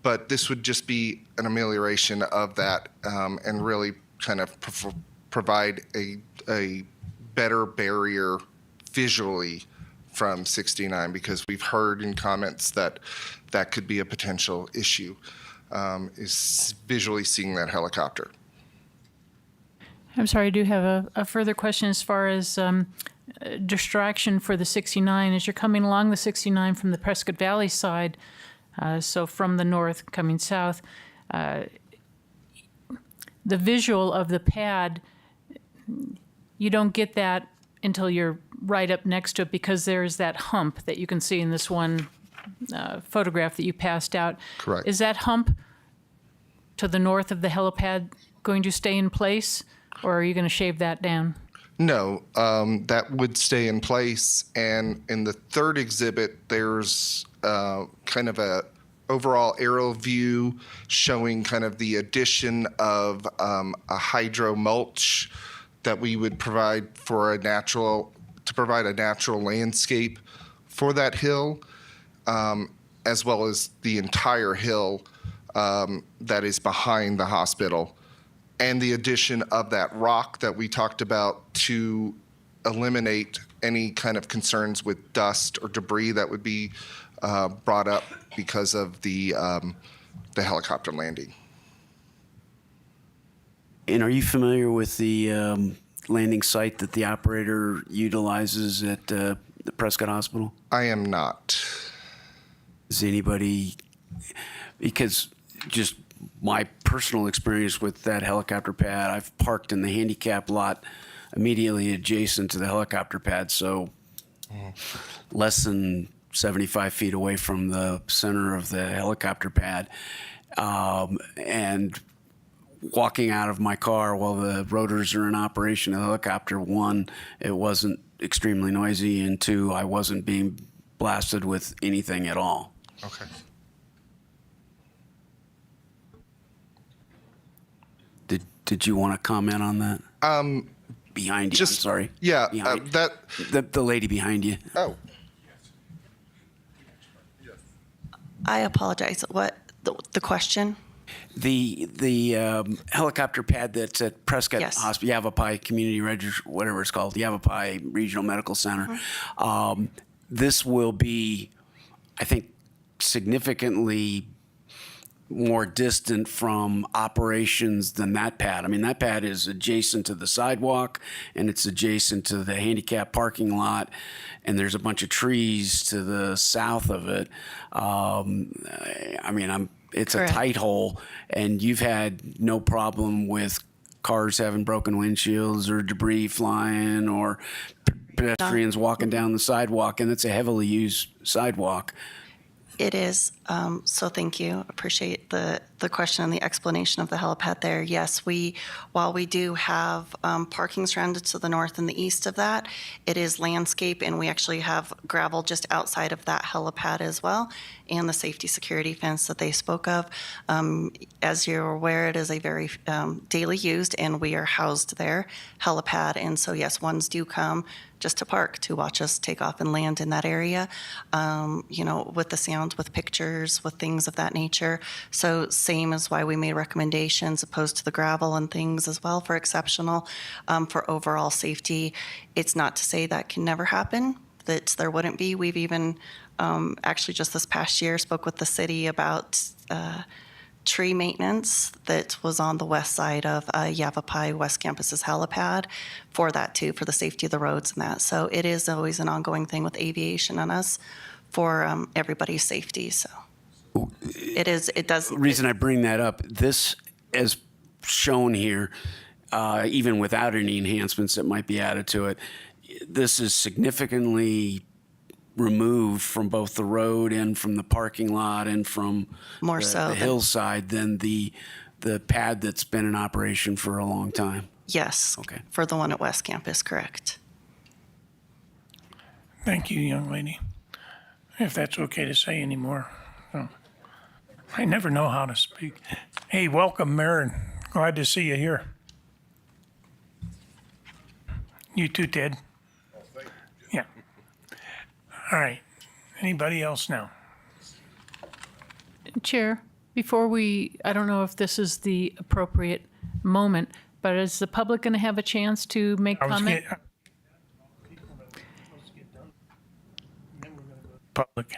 but this would just be an amelioration of that and really kind of provide a better barrier visually from 69, because we've heard in comments that that could be a potential issue, is visually seeing that helicopter. I'm sorry, I do have a further question as far as distraction for the 69. As you're coming along the 69 from the Prescott Valley side, so from the north coming south, the visual of the pad, you don't get that until you're right up next to it, because there's that hump that you can see in this one photograph that you passed out. Correct. Is that hump to the north of the helipad going to stay in place, or are you going to shave that down? No, that would stay in place. And in the third exhibit, there's kind of a overall aerial view showing kind of the addition of a hydro mulch that we would provide for provide a natural landscape for that hill, as well as the entire hill that is behind the hospital, and the addition of that rock that we talked about to eliminate any kind of concerns with dust or debris that would be brought up because of the helicopter landing. And are you familiar with the landing site that the operator utilizes at the Prescott Hospital? I am not. Is anybody, because just my personal experience with that helicopter pad, I've parked in the handicap lot immediately adjacent to the helicopter pad, so less than 75 feet away from the center of the helicopter pad. And walking out of my car while the rotors are in operation of the helicopter, one, it wasn't extremely noisy, and two, I wasn't being blasted with anything at all. Okay. Did you want to comment on that? Behind you, I'm sorry. Yeah, Behind, the lady behind you. Oh. I apologize. What the question? The helicopter pad that's at Prescott Yes. Hospital, Yavapai Community Register, whatever it's called, Yavapai Regional Medical Center. This will be, I think, significantly more distant from operations than that pad. I mean, that pad is adjacent to the sidewalk, and it's adjacent to the handicap parking lot, and there's a bunch of trees to the south of it. I mean, it's Correct. a tight hole, and you've had no problem with cars having broken windshields or debris flying or pedestrians walking down the sidewalk, and it's a heavily used sidewalk. It is. So thank you. Appreciate the question and the explanation of the helipad there. Yes, while we do have parking surrounded to the north and the east of that, it is landscape, and we actually have gravel just outside of that helipad as well, and the safety security fence that they spoke of. As you're aware, it is a very daily used, and we are housed there, helipad. And so yes, ones do come just to park, to watch us take off and land in that area, with the sounds, with pictures, with things of that nature. So same as why we made recommendations opposed to the gravel and things as well for exceptional, for overall safety. It's not to say that can never happen. that there wouldn't be. We've even actually just this past year spoke with the city about tree maintenance that was on the west side of Yavapai West Campus's helipad for that too, for the safety of the roads and that. So it is always an ongoing thing with aviation on us for everybody's safety. So it does. Reason I bring that up, this, as shown here, even without any enhancements that might be added to it, this is significantly removed from both the road and from the parking lot and from More the, so the than- hillside than the pad that's been in operation for a long time. Yes. Okay. For the one at West Campus, correct. Thank you, young lady. If that's okay to say anymore. Oh. I never know how to speak. Hey, welcome, Marin. Glad to see you here. You too, Ted. Yeah. All right. Anybody else now? Chair, before I don't know if this is the appropriate moment, but is the public going to have a chance to make comment? Public.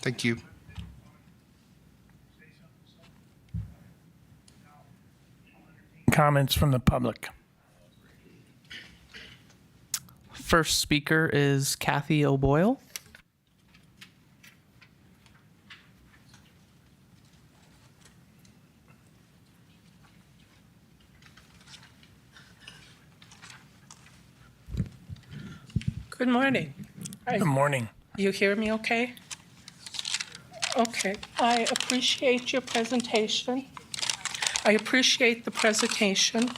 Thank you. Comments from the public. First speaker is Kathy O'Boyle. Good morning. Good morning. You hear me okay? Okay. I appreciate your presentation. I appreciate the presentation.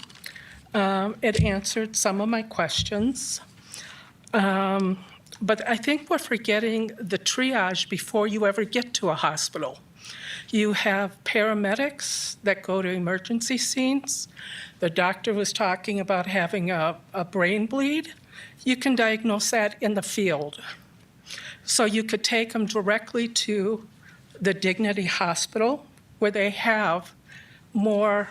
It answered some of my questions. But I think we're forgetting the triage before you ever get to a hospital. You have paramedics that go to emergency scenes. The doctor was talking about having a brain bleed. You can diagnose that in the field. So you could take them directly to the Dignity Hospital, where they have more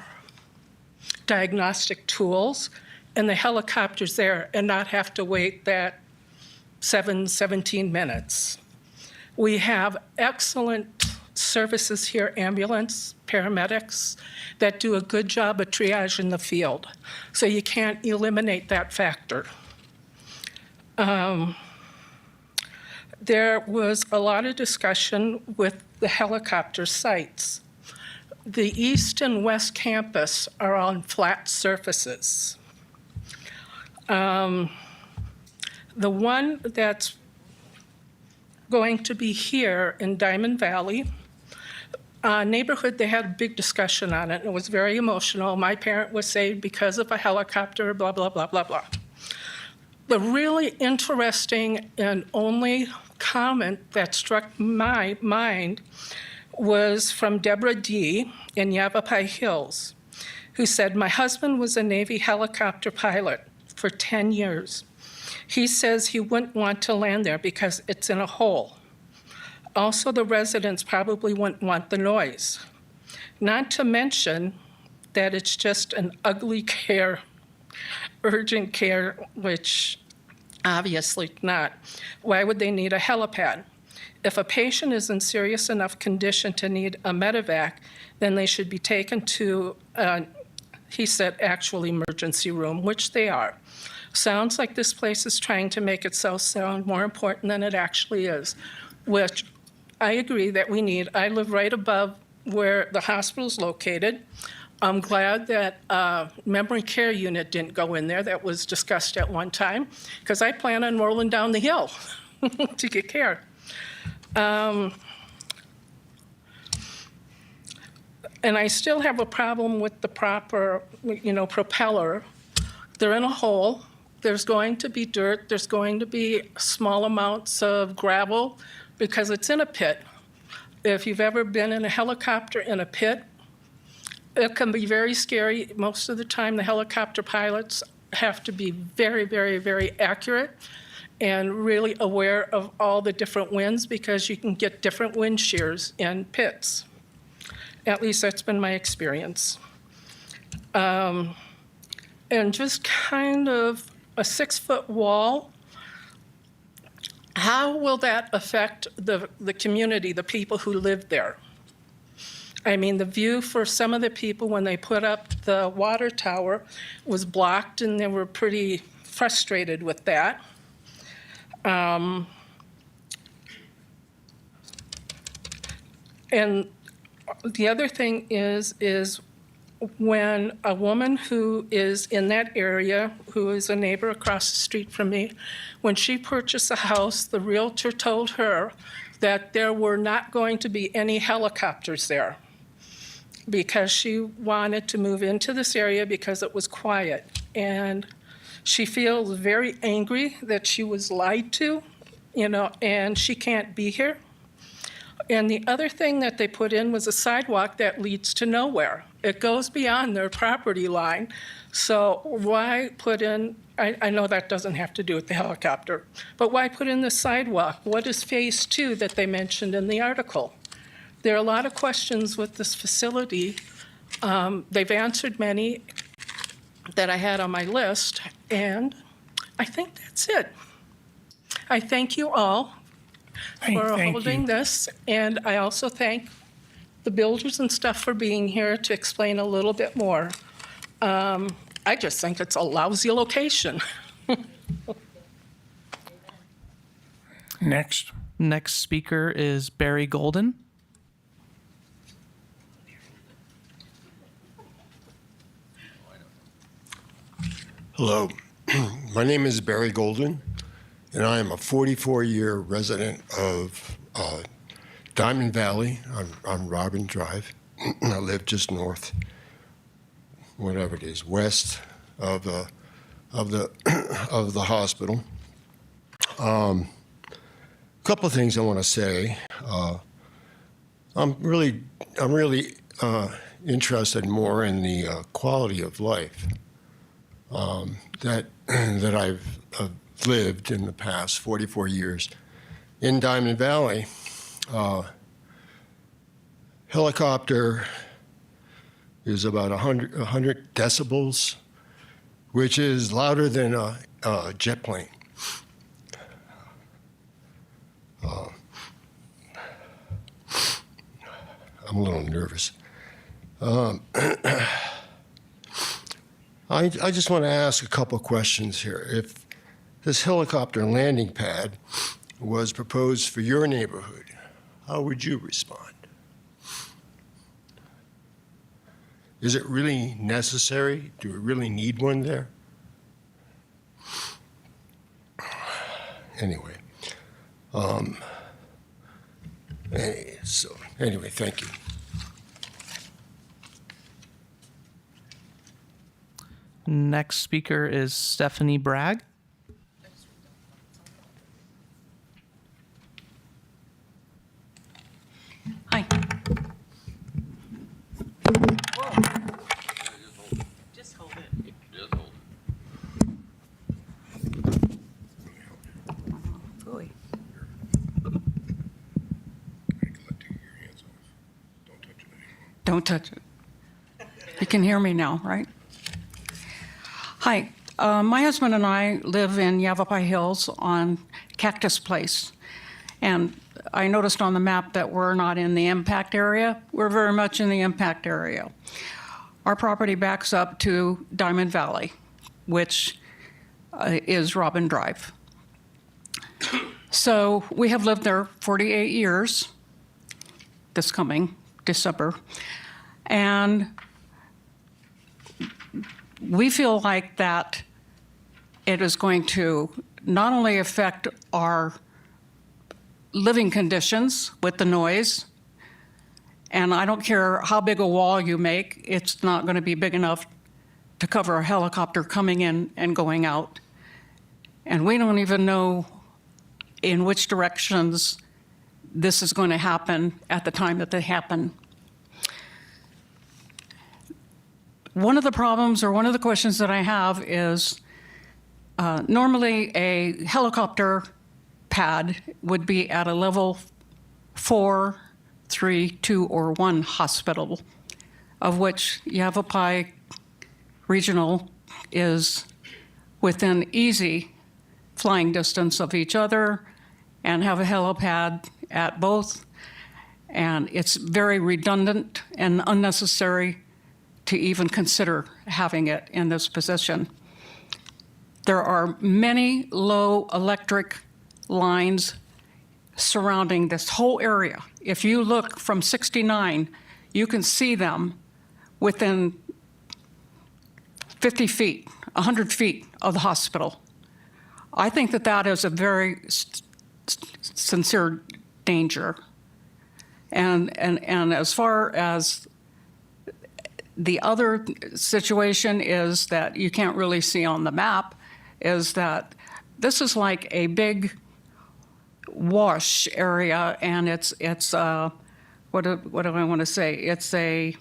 diagnostic tools, and the helicopter's there, and not have to wait that 17 minutes. We have excellent services here, ambulance, paramedics, that do a good job of triage in the field. So you can't eliminate that factor. There was a lot of discussion with the helicopter sites. The east and west campus are on flat surfaces. The one that's going to be here in Diamond Valley neighborhood, they had a big discussion on it. It was very emotional. My parent was saved because of a helicopter, blah, blah, blah, blah, blah. The really interesting and only comment that struck my mind was from Deborah D. in Yavapai Hills, who said, "My husband was a Navy helicopter pilot for 10 years. He says he wouldn't want to land there because it's in a hole. Also, the residents probably wouldn't want the noise. Not to mention that it's just an ugly care, urgent care, which obviously not. Why would they need a helipad? If a patient is in serious enough condition to need a medevac, then they should be taken to, he said, actual emergency room, which they are. Sounds like this place is trying to make itself sound more important than it actually is, which I agree that we need. I live right above where the hospital is located. I'm glad that memory care unit didn't go in there. That was discussed at one time, because I plan on rolling down the hill to get care. And I still have a problem with the proper, propeller. They're in a hole. There's going to be dirt. There's going to be small amounts of gravel because it's in a pit. If you've ever been in a helicopter in a pit, it can be very scary. Most of the time, the helicopter pilots have to be very, very, very accurate and really aware of all the different winds because you can get different wind shears in pits. At least that's been my experience. And just kind of a 6-foot wall, how will that affect the community, the people who live there? I mean, the view for some of the people when they put up the water tower was blocked, and they were pretty frustrated with that. And the other thing is when a woman who is in that area, who is a neighbor across the street from me, when she purchased a house, the realtor told her that there were not going to be any helicopters there because she wanted to move into this area because it was quiet. And she feels very angry that she was lied to, and she can't be here. And the other thing that they put in was a sidewalk that leads to nowhere. It goes beyond their property line. So why put in, I know that doesn't have to do with the helicopter, but why put in the sidewalk? What is phase 2 that they mentioned in the article? There are a lot of questions with this facility. They've answered many that I had on my list, and I think that's it. I thank you all for holding this, and I also thank the builders and stuff for being here to explain a little bit more. I just think it's a lousy location. Next. Next speaker is Barry Golden. Hello, my name is Barry Golden, and I am a 44-year resident of Diamond Valley on Robin Drive. I live just north, whatever it is, west of the hospital. A couple of things I want to say. I'm really interested more in the quality of life that I've lived in the past 44 years in Diamond Valley. Helicopter is about 100 decibels, which is louder than a jet plane. I'm a little nervous. I just want to ask a couple of questions here. If this helicopter landing pad was proposed for your neighborhood, how would you respond? Is it really necessary? Do we really need one there? Anyway, anyway, thank you. Next speaker is Stephanie Bragg. Hi. Just hold it. Boy. Don't touch it. You can hear me now, right? Hi. My husband and I live in Yavapai Hills on Cactus Place. And I noticed on the map that we're not in the impact area. We're very much in the impact area. Our property backs up to Diamond Valley, which is Robin Drive. So we have lived there 48 years, this coming December. And we feel like that it is going to not only affect our living conditions with the noise, and I don't care how big a wall you make, it's not going to be big enough to cover a helicopter coming in and going out. And we don't even know in which directions this is going to happen at the time that they happen. One of the problems or one of the questions that I have is normally a helicopter pad would be at a level 4, 3, 2, or 1 hospital, of which Yavapai Regional is within easy flying distance of each other and have a helipad at both. And it's very redundant and unnecessary to even consider having it in this position. There are many low electric lines surrounding this whole area. If you look from 69, you can see them within 50 feet, 100 feet of the hospital. I think that that is a very sincere danger. And as far as the other situation is that you can't really see on the map, is that this is like a big wash area, and it's what do I want to say? It's a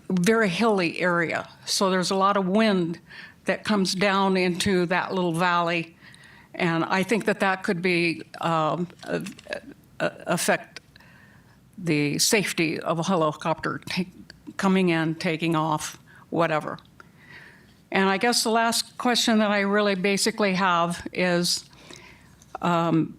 very hilly area. So there's a lot of wind that comes down into that little valley, and I think that that could be affect the safety of a helicopter coming in, taking off, whatever. And I guess the last question that I really basically have is the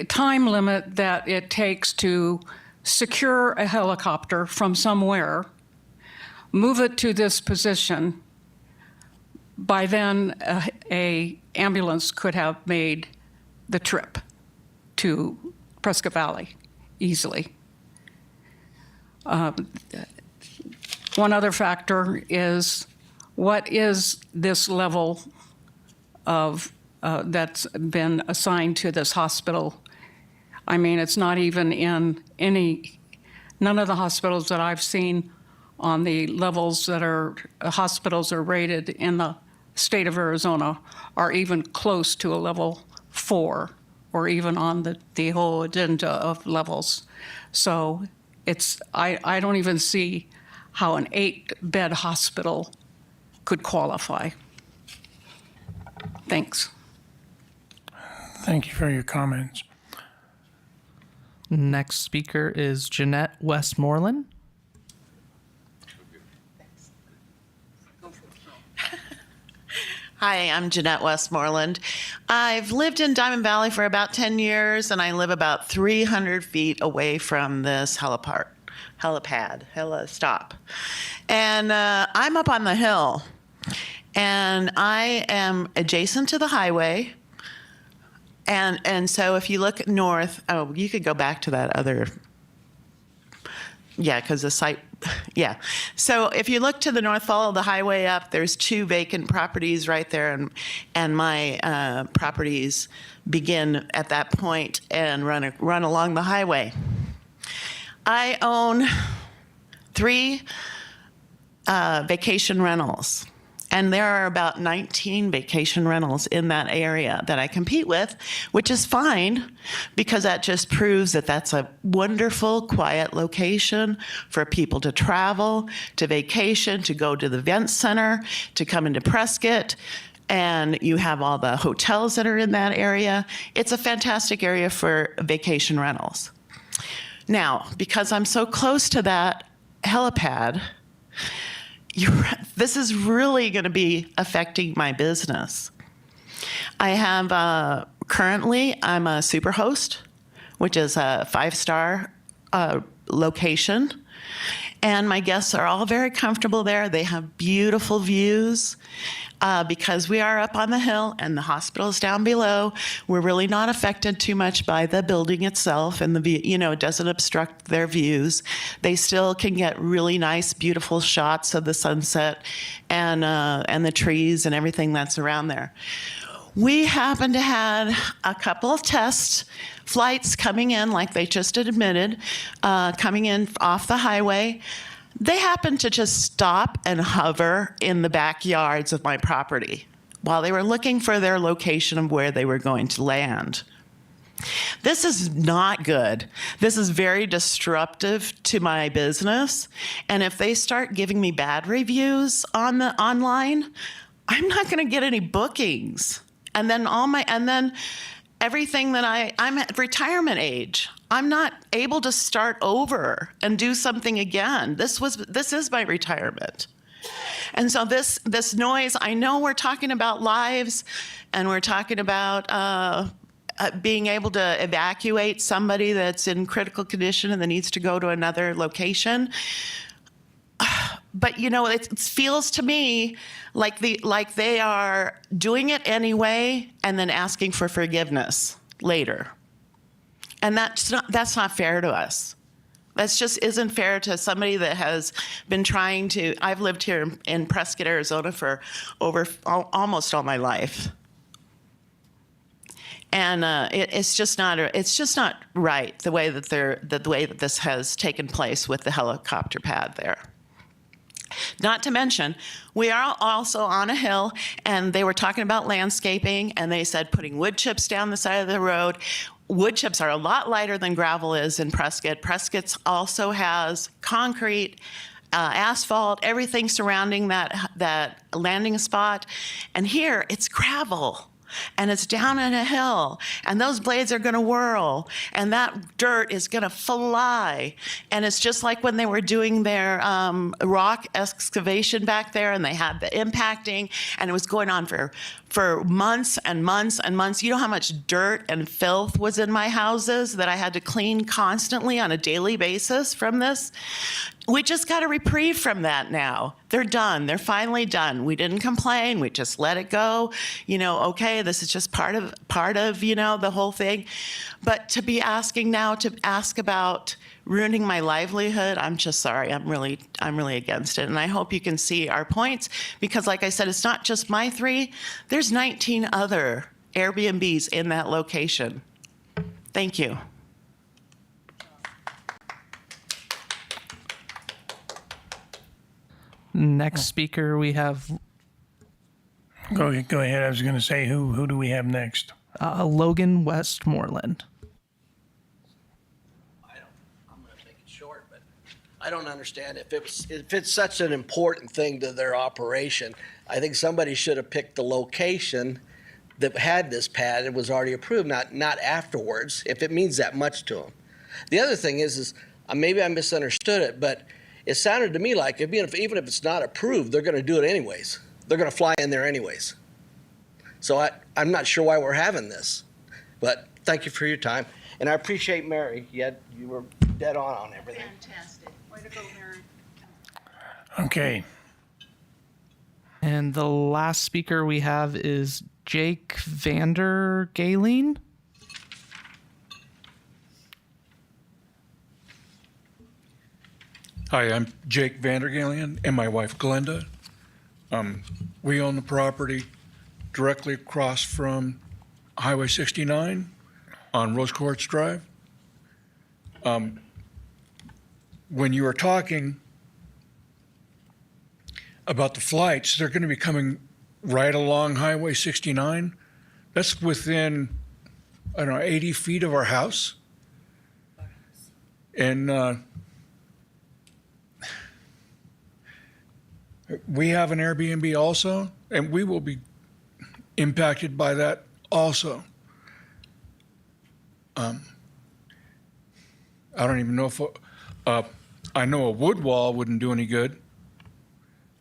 time limit that it takes to secure a helicopter from somewhere, move it to this position. By then, a ambulance could have made the trip to Prescott Valley easily. One other factor is, what is this level of that's been assigned to this hospital? I mean, it's not even in none of the hospitals that I've seen on the levels that hospitals are rated in the state of Arizona are even close to a level 4, or even on the whole agenda of levels. So I don't even see how an 8-bed hospital could qualify. Thanks. Thank you for your comments. Next speaker is Jeanette Westmoreland. Hi, I'm Jeanette Westmoreland. I've lived in Diamond Valley for about 10 years, and I live about 300 feet away from this helipad, helistop. And I'm up on the hill, and I am adjacent to the highway. And so if you look north, oh, you could go back to that other, yeah, because the site, yeah. So if you look to the north, follow the highway up, there's 2 vacant properties right there, and my properties begin at that point and run along the highway. I own 3 vacation rentals. And there are about 19 vacation rentals in that area that I compete with, which is fine, because that just proves that that's a wonderful, quiet location for people to travel, to vacation, to go to the event center, to come into Prescott. And you have all the hotels that are in that area. It's a fantastic area for vacation rentals. Now, because I'm so close to that helipad, this is really going to be affecting my business. I have currently, I'm a superhost, which is a 5-star location. And my guests are all very comfortable there. They have beautiful views. Because we are up on the hill and the hospital is down below, we're really not affected too much by the building itself, and the view, it doesn't obstruct their views. They still can get really nice, beautiful shots of the sunset and the trees and everything that's around there. We happen to have a couple of test flights coming in, like they just admitted, coming in off the highway. They happen to just stop and hover in the backyards of my property while they were looking for their location of where they were going to land. This is not good. This is very disruptive to my business. And if they start giving me bad reviews online, I'm not going to get any bookings. And then everything that I'm at retirement age. I'm not able to start over and do something again. This is my retirement. And so this noise, I know we're talking about lives and we're talking about being able to evacuate somebody that's in critical condition and that needs to go to another location. But, you know, it feels to me like they are doing it anyway and then asking for forgiveness later. And that's not fair to us. That just isn't fair to somebody that has been trying to. I've lived here in Prescott, Arizona for almost all my life. And it's just not right the way that this has taken place with the helicopter pad there. Not to mention, we are also on a hill, and they were talking about landscaping, and they said putting wood chips down the side of the road. Wood chips are a lot lighter than gravel is in Prescott. Prescott also has concrete, asphalt, everything surrounding that landing spot. And here, it's gravel. And it's down on a hill, and those blades are going to whirl, and that dirt is going to fly. And it's just like when they were doing their rock excavation back there, and they had the impacting, and it was going on for months and months and months. You know how much dirt and filth was in my houses that I had to clean constantly on a daily basis from this? We just got a reprieve from that now. They're done. They're finally done. We didn't complain. We just let it go. You know, okay, this is just part of you know, the whole thing. But to be asking now to ask about ruining my livelihood, I'm just sorry. I'm really against it. And I hope you can see our points, because like I said, it's not just my 3. There's 19 other Airbnbs in that location. Thank you. Next speaker, we have Go ahead. I was going to say, who do we have next? Logan Westmoreland. I'm going to make it short, but I don't understand if it's such an important thing to their operation. I think somebody should have picked the location that had this pad and was already approved, not afterwards, if it means that much to them. The other thing is maybe I misunderstood it, but it sounded to me like even if it's not approved, they're going to do it anyways. They're going to fly in there anyways. So I'm not sure why we're having this, but thank you for your time. And I appreciate Mary. You were dead on everything. Fantastic. Way to go, Mary. Okay. And the last speaker we have is Jake Vander Galen. Hi, I'm Jake Vandergalen and my wife Glenda. We own the property directly across from Highway 69 on Rose Quartz Drive. When you were talking about the flights, they're going to be coming right along Highway 69. That's within, 80 feet of our house. And we have an Airbnb also, and we will be impacted by that also. I don't even know if I know a wood wall wouldn't do any good.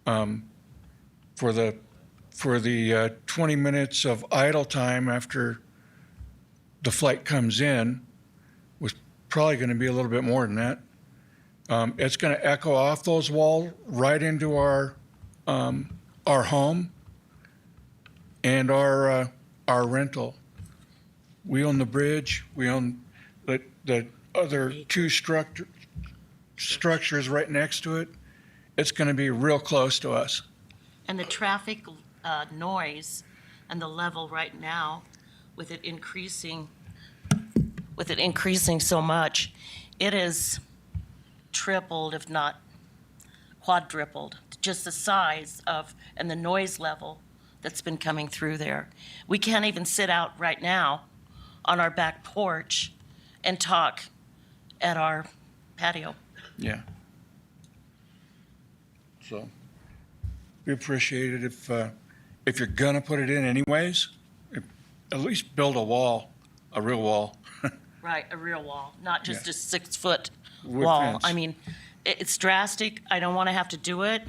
For the 20 minutes of idle time after the flight comes in was probably going to be a little bit more than that. It's going to echo off those walls right into our home and our rental. We own the bridge. We own the other 2 structures right next to it. It's going to be real close to us. And the traffic noise and the level right now, with it increasing so much, it is tripled, if not quadrupled, just the size of and the noise level that's been coming through there. We can't even sit out right now on our back porch and talk at our patio. Yeah. So we appreciate it if you're gonna put it in anyways, at least build a wall A real wall. Right, a real wall, not just Yeah. a 6-foot Wood wall. fence. I mean, it's drastic. I don't want to have to do it,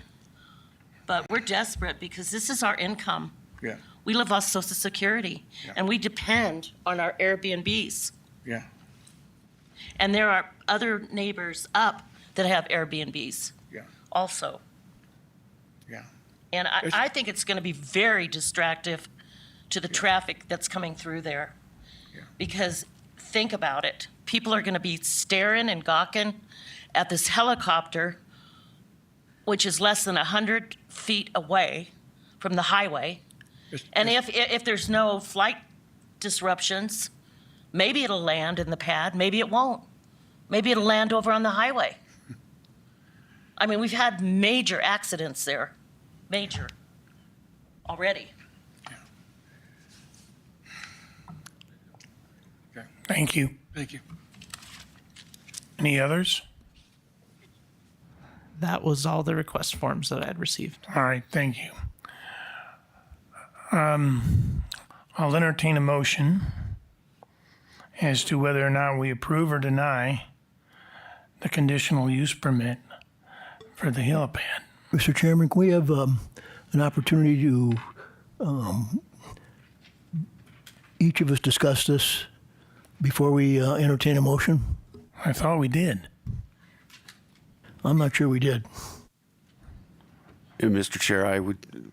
but we're desperate because this is our income. Yeah, We live off Social Security, and we depend on our Airbnbs. yeah. And there are other neighbors up that have Airbnbs Yeah. also. Yeah. And I think it's going to be very distractive to the traffic that's coming through there. Because think about it. People are going to be staring and gawking at this helicopter, which is less than 100 feet away from the highway. And if there's no flight disruptions, maybe it'll land in the pad, maybe it won't. Maybe it'll land over on the highway. I mean, we've had major accidents there, major, already. Thank you. Thank you. Any others? That was all the request forms that I had received. All right, thank you. I'll entertain a motion as to whether or not we approve or deny the conditional use permit for the helipad. Mr. Chairman, can we have an opportunity to each of us discuss this before we entertain a motion? I thought we did. I'm not sure we did. Mr. Chair, I would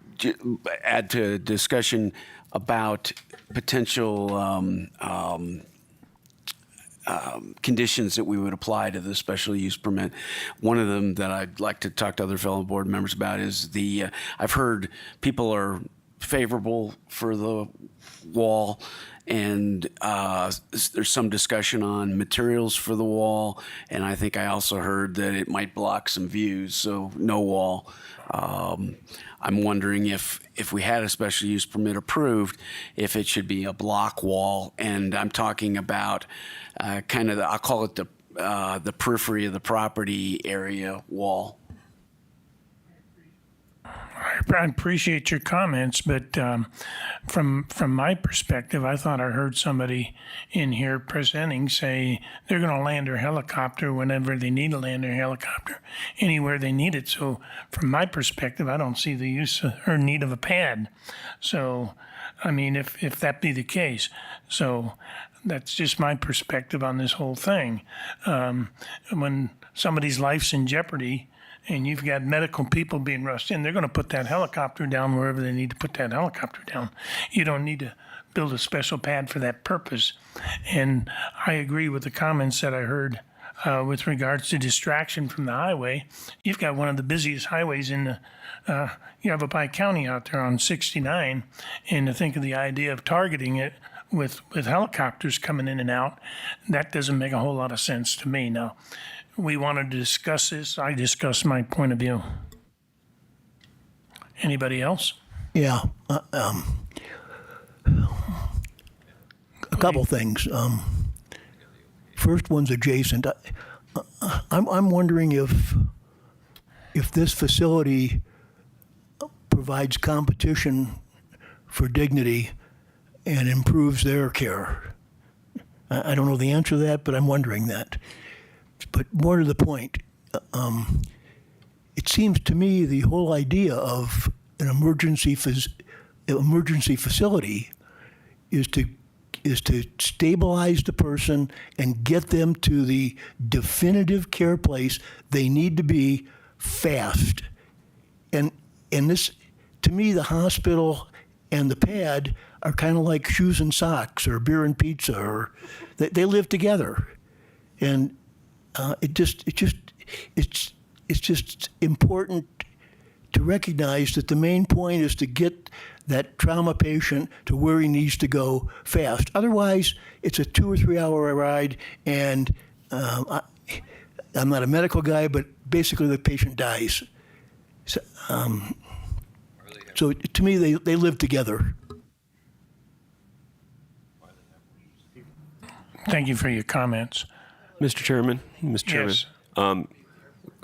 add to discussion about potential conditions that we would apply to the special use permit. One of them that I'd like to talk to other fellow board members about is I've heard people are favorable for the wall, and there's some discussion on materials for the wall, and I think I also heard that it might block some views, so no wall. I'm wondering if we had a special use permit approved, if it should be a block wall, and I'm talking about kind of I'll call it the periphery of the property area wall. I appreciate your comments, but from my perspective, I thought I heard somebody in here presenting say they're going to land their helicopter whenever they need to land their helicopter, anywhere they need it. So from my perspective, I don't see the use or need of a pad. So, I mean, if that be the case, so that's just my perspective on this whole thing. When somebody's life's in jeopardy, and you've got medical people being rushed in, they're going to put that helicopter down wherever they need to put that helicopter down. You don't need to build a special pad for that purpose. And I agree with the comments that I heard with regards to distraction from the highway. You've got one of the busiest highways in the Yavapai County out there on 69. And to think of the idea of targeting it with helicopters coming in and out, that doesn't make a whole lot of sense to me. Now, we wanted to discuss this. I discussed my point of view. Anybody else? Yeah. A couple things. First one's adjacent. I'm wondering if this facility provides competition for Dignity and improves their care. I don't know the answer to that, but I'm wondering that. But more to the point, it seems to me the whole idea of an emergency facility is to stabilize the person and get them to the definitive care place they need to be fast. And this, to me, the hospital and the pad are kind of like shoes and socks or beer and pizza, or they live together. And it's just important to recognize that the main point is to get that trauma patient to where he needs to go fast. Otherwise, it's a 2 or 3 hour ride, and I'm not a medical guy, but basically the patient dies. So to me, they live together. Thank you for your comments. Mr. Chairman, Yes. a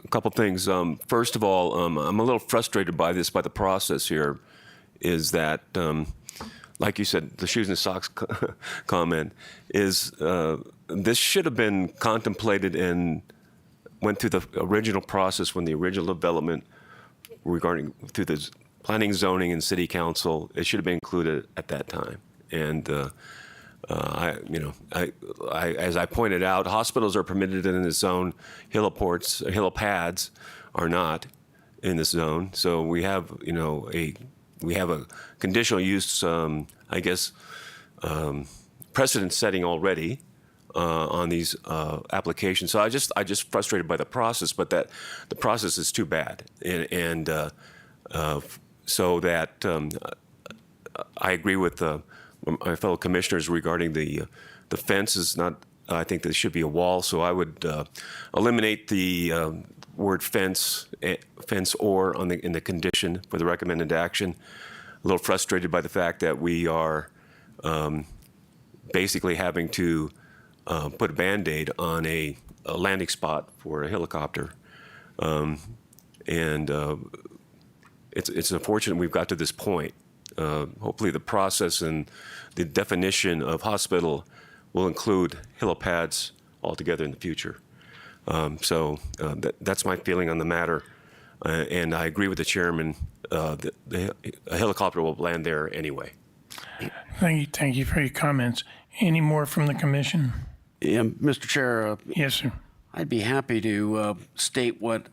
couple things. First of all, I'm a little frustrated by the process here, is that like you said, the shoes and socks comment is this should have been contemplated and went through the original process when the original development regarding through the planning, zoning, and city council. It should have been included at that time. And as I pointed out, hospitals are permitted in this zone. Helipads are not in this zone. So we have, we have a conditional use, precedent setting already on these applications. So I just frustrated by the process, but that the process is too bad, so that I agree with my fellow commissioners regarding the fence is not. I think there should be a wall. So I would eliminate the word fence or in the condition for the recommended action. A little frustrated by the fact that we are basically having to put a Band-Aid on a landing spot for a helicopter. It's unfortunate we've got to this point. Hopefully the process and the definition of hospital will include helipads altogether in the future. That's my feeling on the matter. And I agree with the chairman, a helicopter will land there anyway. Thank you for your comments. Any more from the commission? Yeah, Mr. Chair. Yes, sir. I'd be happy to state what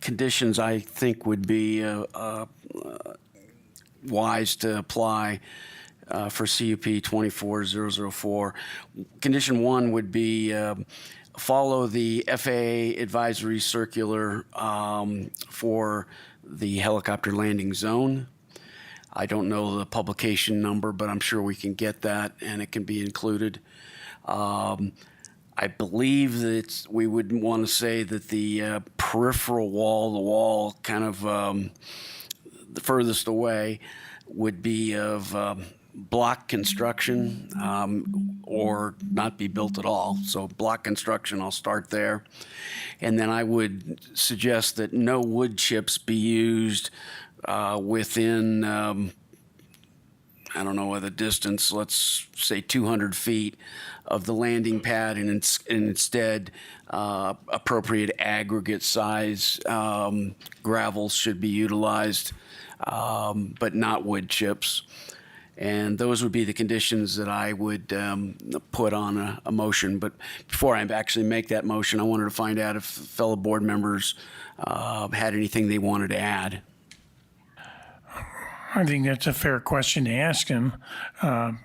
conditions I think would be wise to apply for CUP 24004. Condition 1 would be follow the FAA advisory circular for the helicopter landing zone. I don't know the publication number, but I'm sure we can get that and it can be included. I believe that we would want to say that the peripheral wall, the wall kind of the furthest away, would be of block construction or not be built at all. So block construction, I'll start there. And then I would suggest that no wood chips be used within, I don't know what the distance, let's say 200 feet of the landing pad, and instead appropriate aggregate size gravels should be utilized, but not wood chips. And those would be the conditions that I would put on a motion. But before I actually make that motion, I wanted to find out if fellow board members had anything they wanted to add. I think that's a fair question to ask him. I've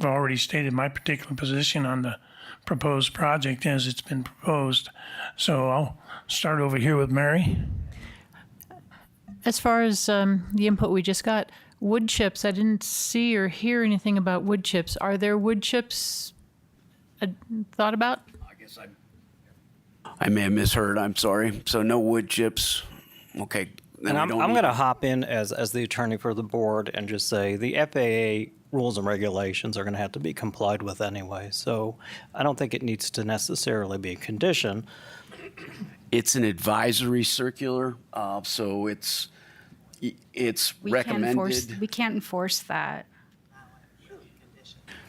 already stated my particular position on the proposed project as it's been proposed. So I'll start over here with Mary. As far as the input we just got, wood chips, I didn't see or hear anything about wood chips. Are there wood chips thought about? I may have misheard, I'm sorry. So no wood chips, okay. And I'm going to hop in as the attorney for the board and just say the FAA rules and regulations are going to have to be complied with anyway. So I don't think it needs to necessarily be a condition. It's an advisory circular, so it's recommended. We can't enforce that.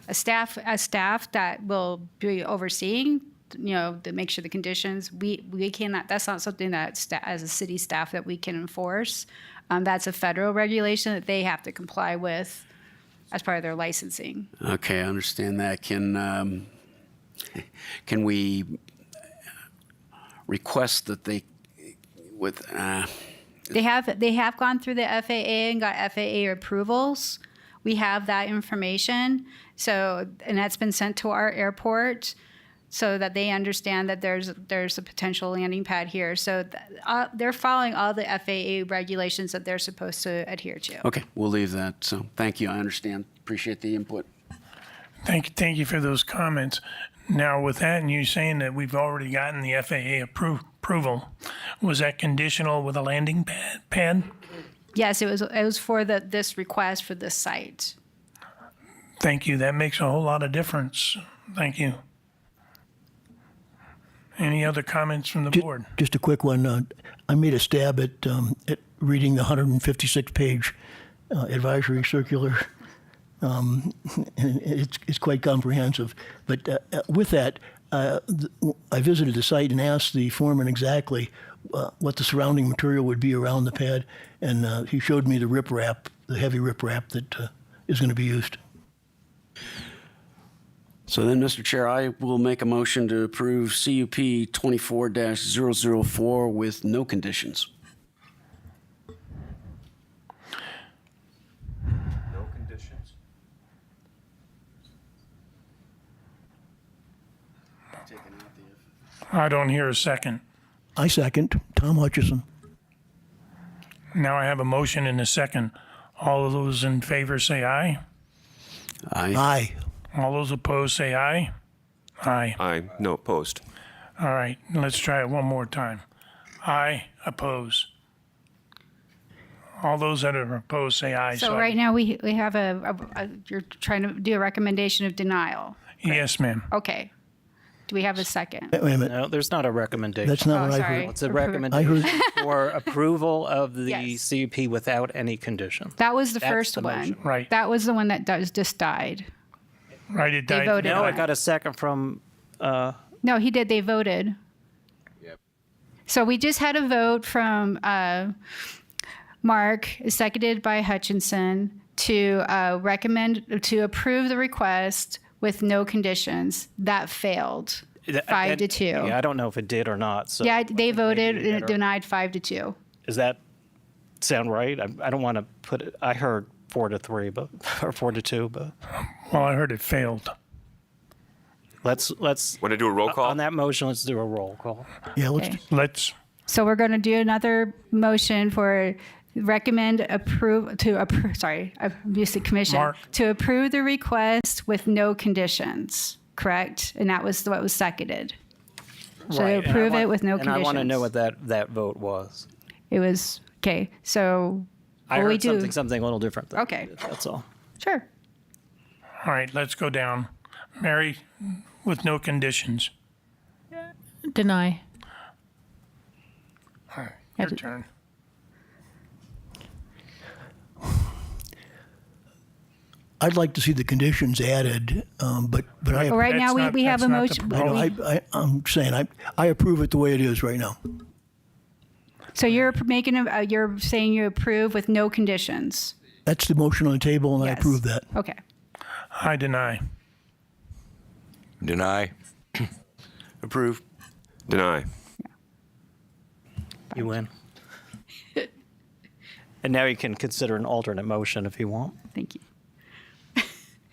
A staff that will be overseeing, to make sure the conditions, we cannot, that's not something that as a city staff that we can enforce. That's a federal regulation that they have to comply with as part of their licensing. Okay, I understand that. Can we request that they They have gone through the FAA and got FAA approvals. We have that information. So, and that's been sent to our airport so that they understand that there's a potential landing pad here. So they're following all the FAA regulations that they're supposed to adhere to. Okay, we'll leave that. So thank you. I understand. Appreciate the input. Thank you for those comments. Now, with that, and you saying that we've already gotten the FAA approval, was that conditional with a landing pad? Yes, it was for this request for this site. Thank you. That makes a whole lot of difference. Thank you. Any other comments from the board? Just a quick one. I made a stab at reading the 156-page advisory circular. and it's quite comprehensive. But with that, I visited the site and asked the foreman exactly what the surrounding material would be around the pad, and he showed me the riprap, the heavy riprap that is going to be used. So then, Mr. Chair, I will make a motion to approve CUP 24-004 with no conditions. No conditions? I don't hear a second. I second. Tom Hutchison. Now I have a motion and a second. All of those in favor say aye. Aye. Aye. All those opposed say aye. Aye. Aye. No opposed. All right, let's try it one more time. Aye, oppose. All those that are opposed say aye. So right now we have you're trying to do a recommendation of denial. Yes, ma'am. Okay. Do we have a second? Wait a minute. No, there's not a recommendation. That's not what I sorry. heard. It's a I recommendation heard. for approval of the Yes. CUP without any conditions. That was the That's first the one. motion. Right. That was the one that just died. Right, it They died. voted No, on I it. got a second from, No, he did. They voted. Yep. So we just had a vote from Mark, seconded by Hutchinson, to recommend to approve the request with no conditions. That failed. 5-2. Yeah, I don't know if it did or not. So Yeah, they voted maybe and it better- denied 5-2. Does that sound right? I don't want to put it, I heard 4-3, but, or 4-2, but Well, I heard it failed. let's, Want to do a roll call? on that motion, let's do a roll call. Yeah, let's. Okay. Let's, So we're going to do another motion for recommend approve to approve. Sorry, abuse the commission Mark. to approve the request with no conditions. Correct, and that was what was seconded. So Right, to and I approve want- it with no and conditions. I want to know what that vote was. It was okay. So I what we heard do? something a little different. Okay. That's all. Sure. all right, let's go down. Mary, with no conditions. Deny. All right, your turn. I'd like to see the conditions added, but I. Well, right now That's we not- have a that's not the motion. I know, I'm saying I approve it the way it is right now. So you're making you're saying you approve with no conditions. That's the motion on the table, and I Yes. approve that. Okay. I deny. Deny. Approve. Deny. You win. And now you can consider an alternate motion if you want. Thank you.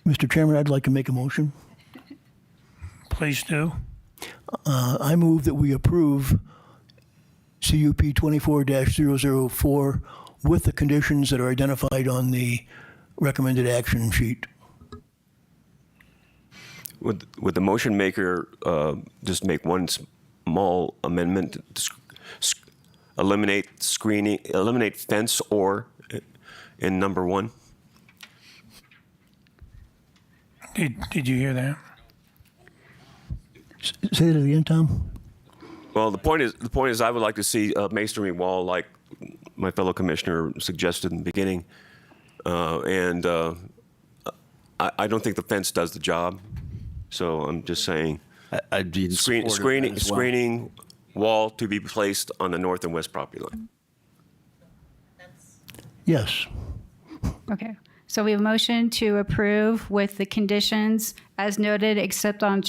Mr. Chairman, I'd like to make a motion. Please do. I move that we approve CUP 24-004 with the conditions that are identified on the recommended action sheet. Would the motion maker just make one small amendment? Eliminate screening, eliminate fence or in number 1? Did you hear that? Say that again, Tom. Well, the point is, I would like to see a masonry wall, like my fellow commissioner suggested in the beginning, and I don't think the fence does the job. So I'm just saying, I'd be in support of that screening, as well. screening wall to be placed on the north and west property line. Yes. Okay. So we have a motion to approve with the conditions as noted, except on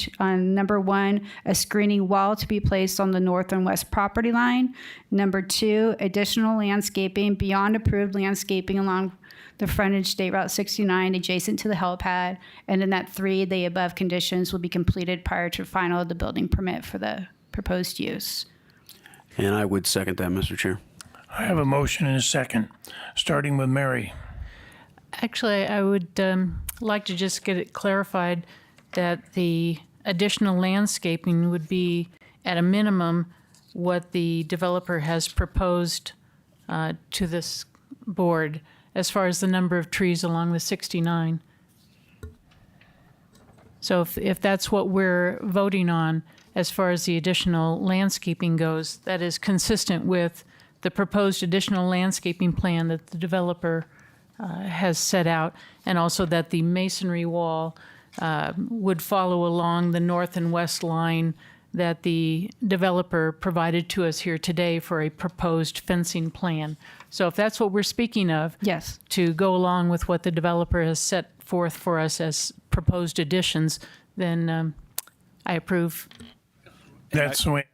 number 1, a screening wall to be placed on the north and west property line. Number 2, additional landscaping beyond approved landscaping along the frontage State Route 69 adjacent to the helipad. And in that 3, the above conditions will be completed prior to final of the building permit for the proposed use. And I would second that, Mr. Chair. I have a motion and a second, starting with Mary. Actually, I would like to just get it clarified that the additional landscaping would be at a minimum what the developer has proposed to this board as far as the number of trees along the 69. So if that's what we're voting on as far as the additional landscaping goes, that is consistent with the proposed additional landscaping plan that the developer has set out, and also that the masonry wall would follow along the north and west line that the developer provided to us here today for a proposed fencing plan. So if that's what we're speaking of, yes, to go along with what the developer has set forth for us as proposed additions, then I approve. That's the way.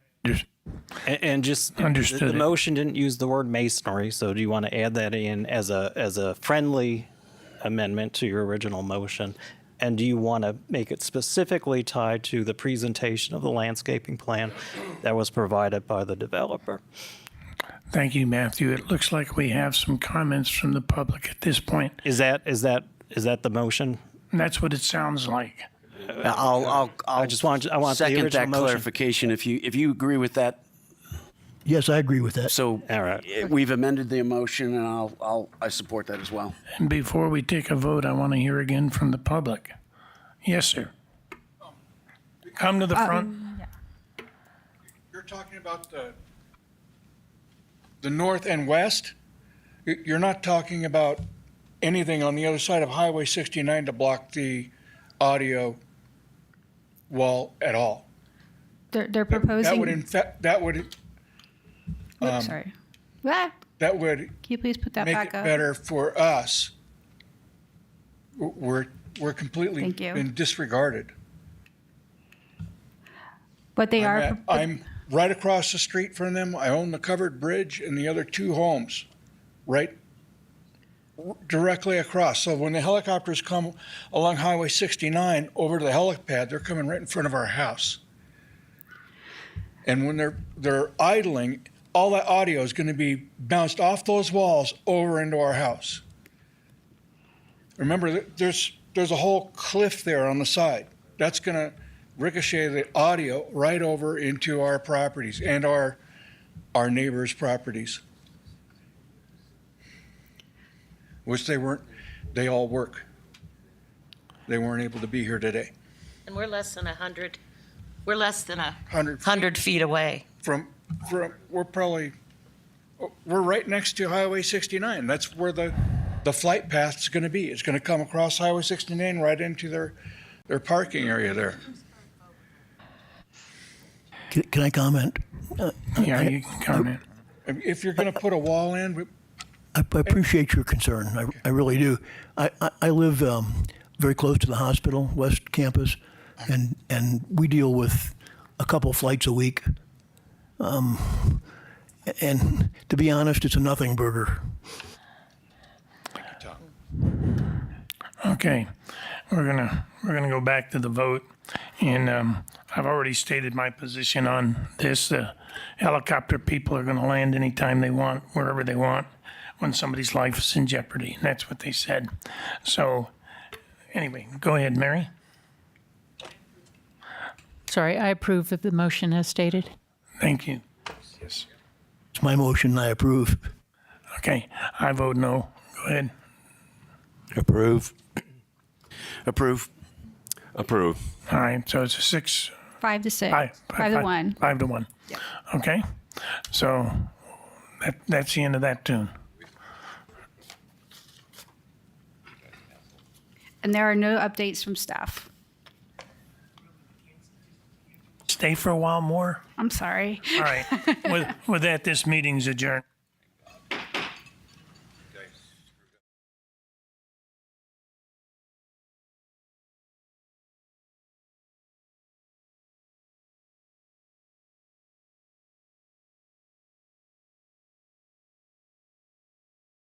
And just Understood the it. motion didn't use the word masonry, so do you want to add that in as a friendly amendment to your original motion? And do you want to make it specifically tied to the presentation of the landscaping plan that was provided by the developer? Thank you, Matthew. It looks like we have some comments from the public at this point. Is that the motion? And that's what it sounds like. I'll I want the second original that motion. clarification if you agree with that. Yes, I agree with that. So All right. we've amended the motion, and I support that as well. And before we take a vote, I want to hear again from the public. Yes, sir. Come to the front. You're talking about the north and west? You're not talking about anything on the other side of Highway 69 to block the audio wall at all? They're proposing. That would Oops, sorry. Ah, that would can you please put that make back it up? better for us. We're completely Thank you. been disregarded. But they are. I'm right across the street from them. I own the covered bridge and the other two homes, right directly across. So when the helicopters come along Highway 69 over to the helipad, they're coming right in front of our house. And when they're idling, all that audio is going to be bounced off those walls over into our house. Remember, there's a whole cliff there on the side. That's going to ricochet the audio right over into our properties and our neighbors' properties. Which they all work. They weren't able to be here today. And we're less than 100, we're less than 100 100 feet away. We're right next to Highway 69. That's where the flight path is going to be. It's going to come across Highway 69 right into their parking area there. Can I comment? Yeah, you can comment. If you're going to put a wall in, I appreciate your concern. I really do. I live very close to the hospital, West Campus, and we deal with a couple flights a week. And to be honest, it's a nothing burger. Okay, we're gonna go back to the vote, and I've already stated my position on this. The helicopter people are gonna land anytime they want, wherever they want, when somebody's life is in jeopardy, and that's what they said. So, anyway, go ahead, Mary. Sorry, I approve of the motion as stated. Thank you. Yes. It's my motion. I approve. Okay, I vote no. Go ahead. Approve. Approve. Approve. All right, so it's a 6. 5 to 6. Five 5 to 1. 5 to 1. Okay, so that's the end of that tune. And there are no updates from staff. Stay for a while more. I'm sorry. All right. With that, this meeting's adjourned.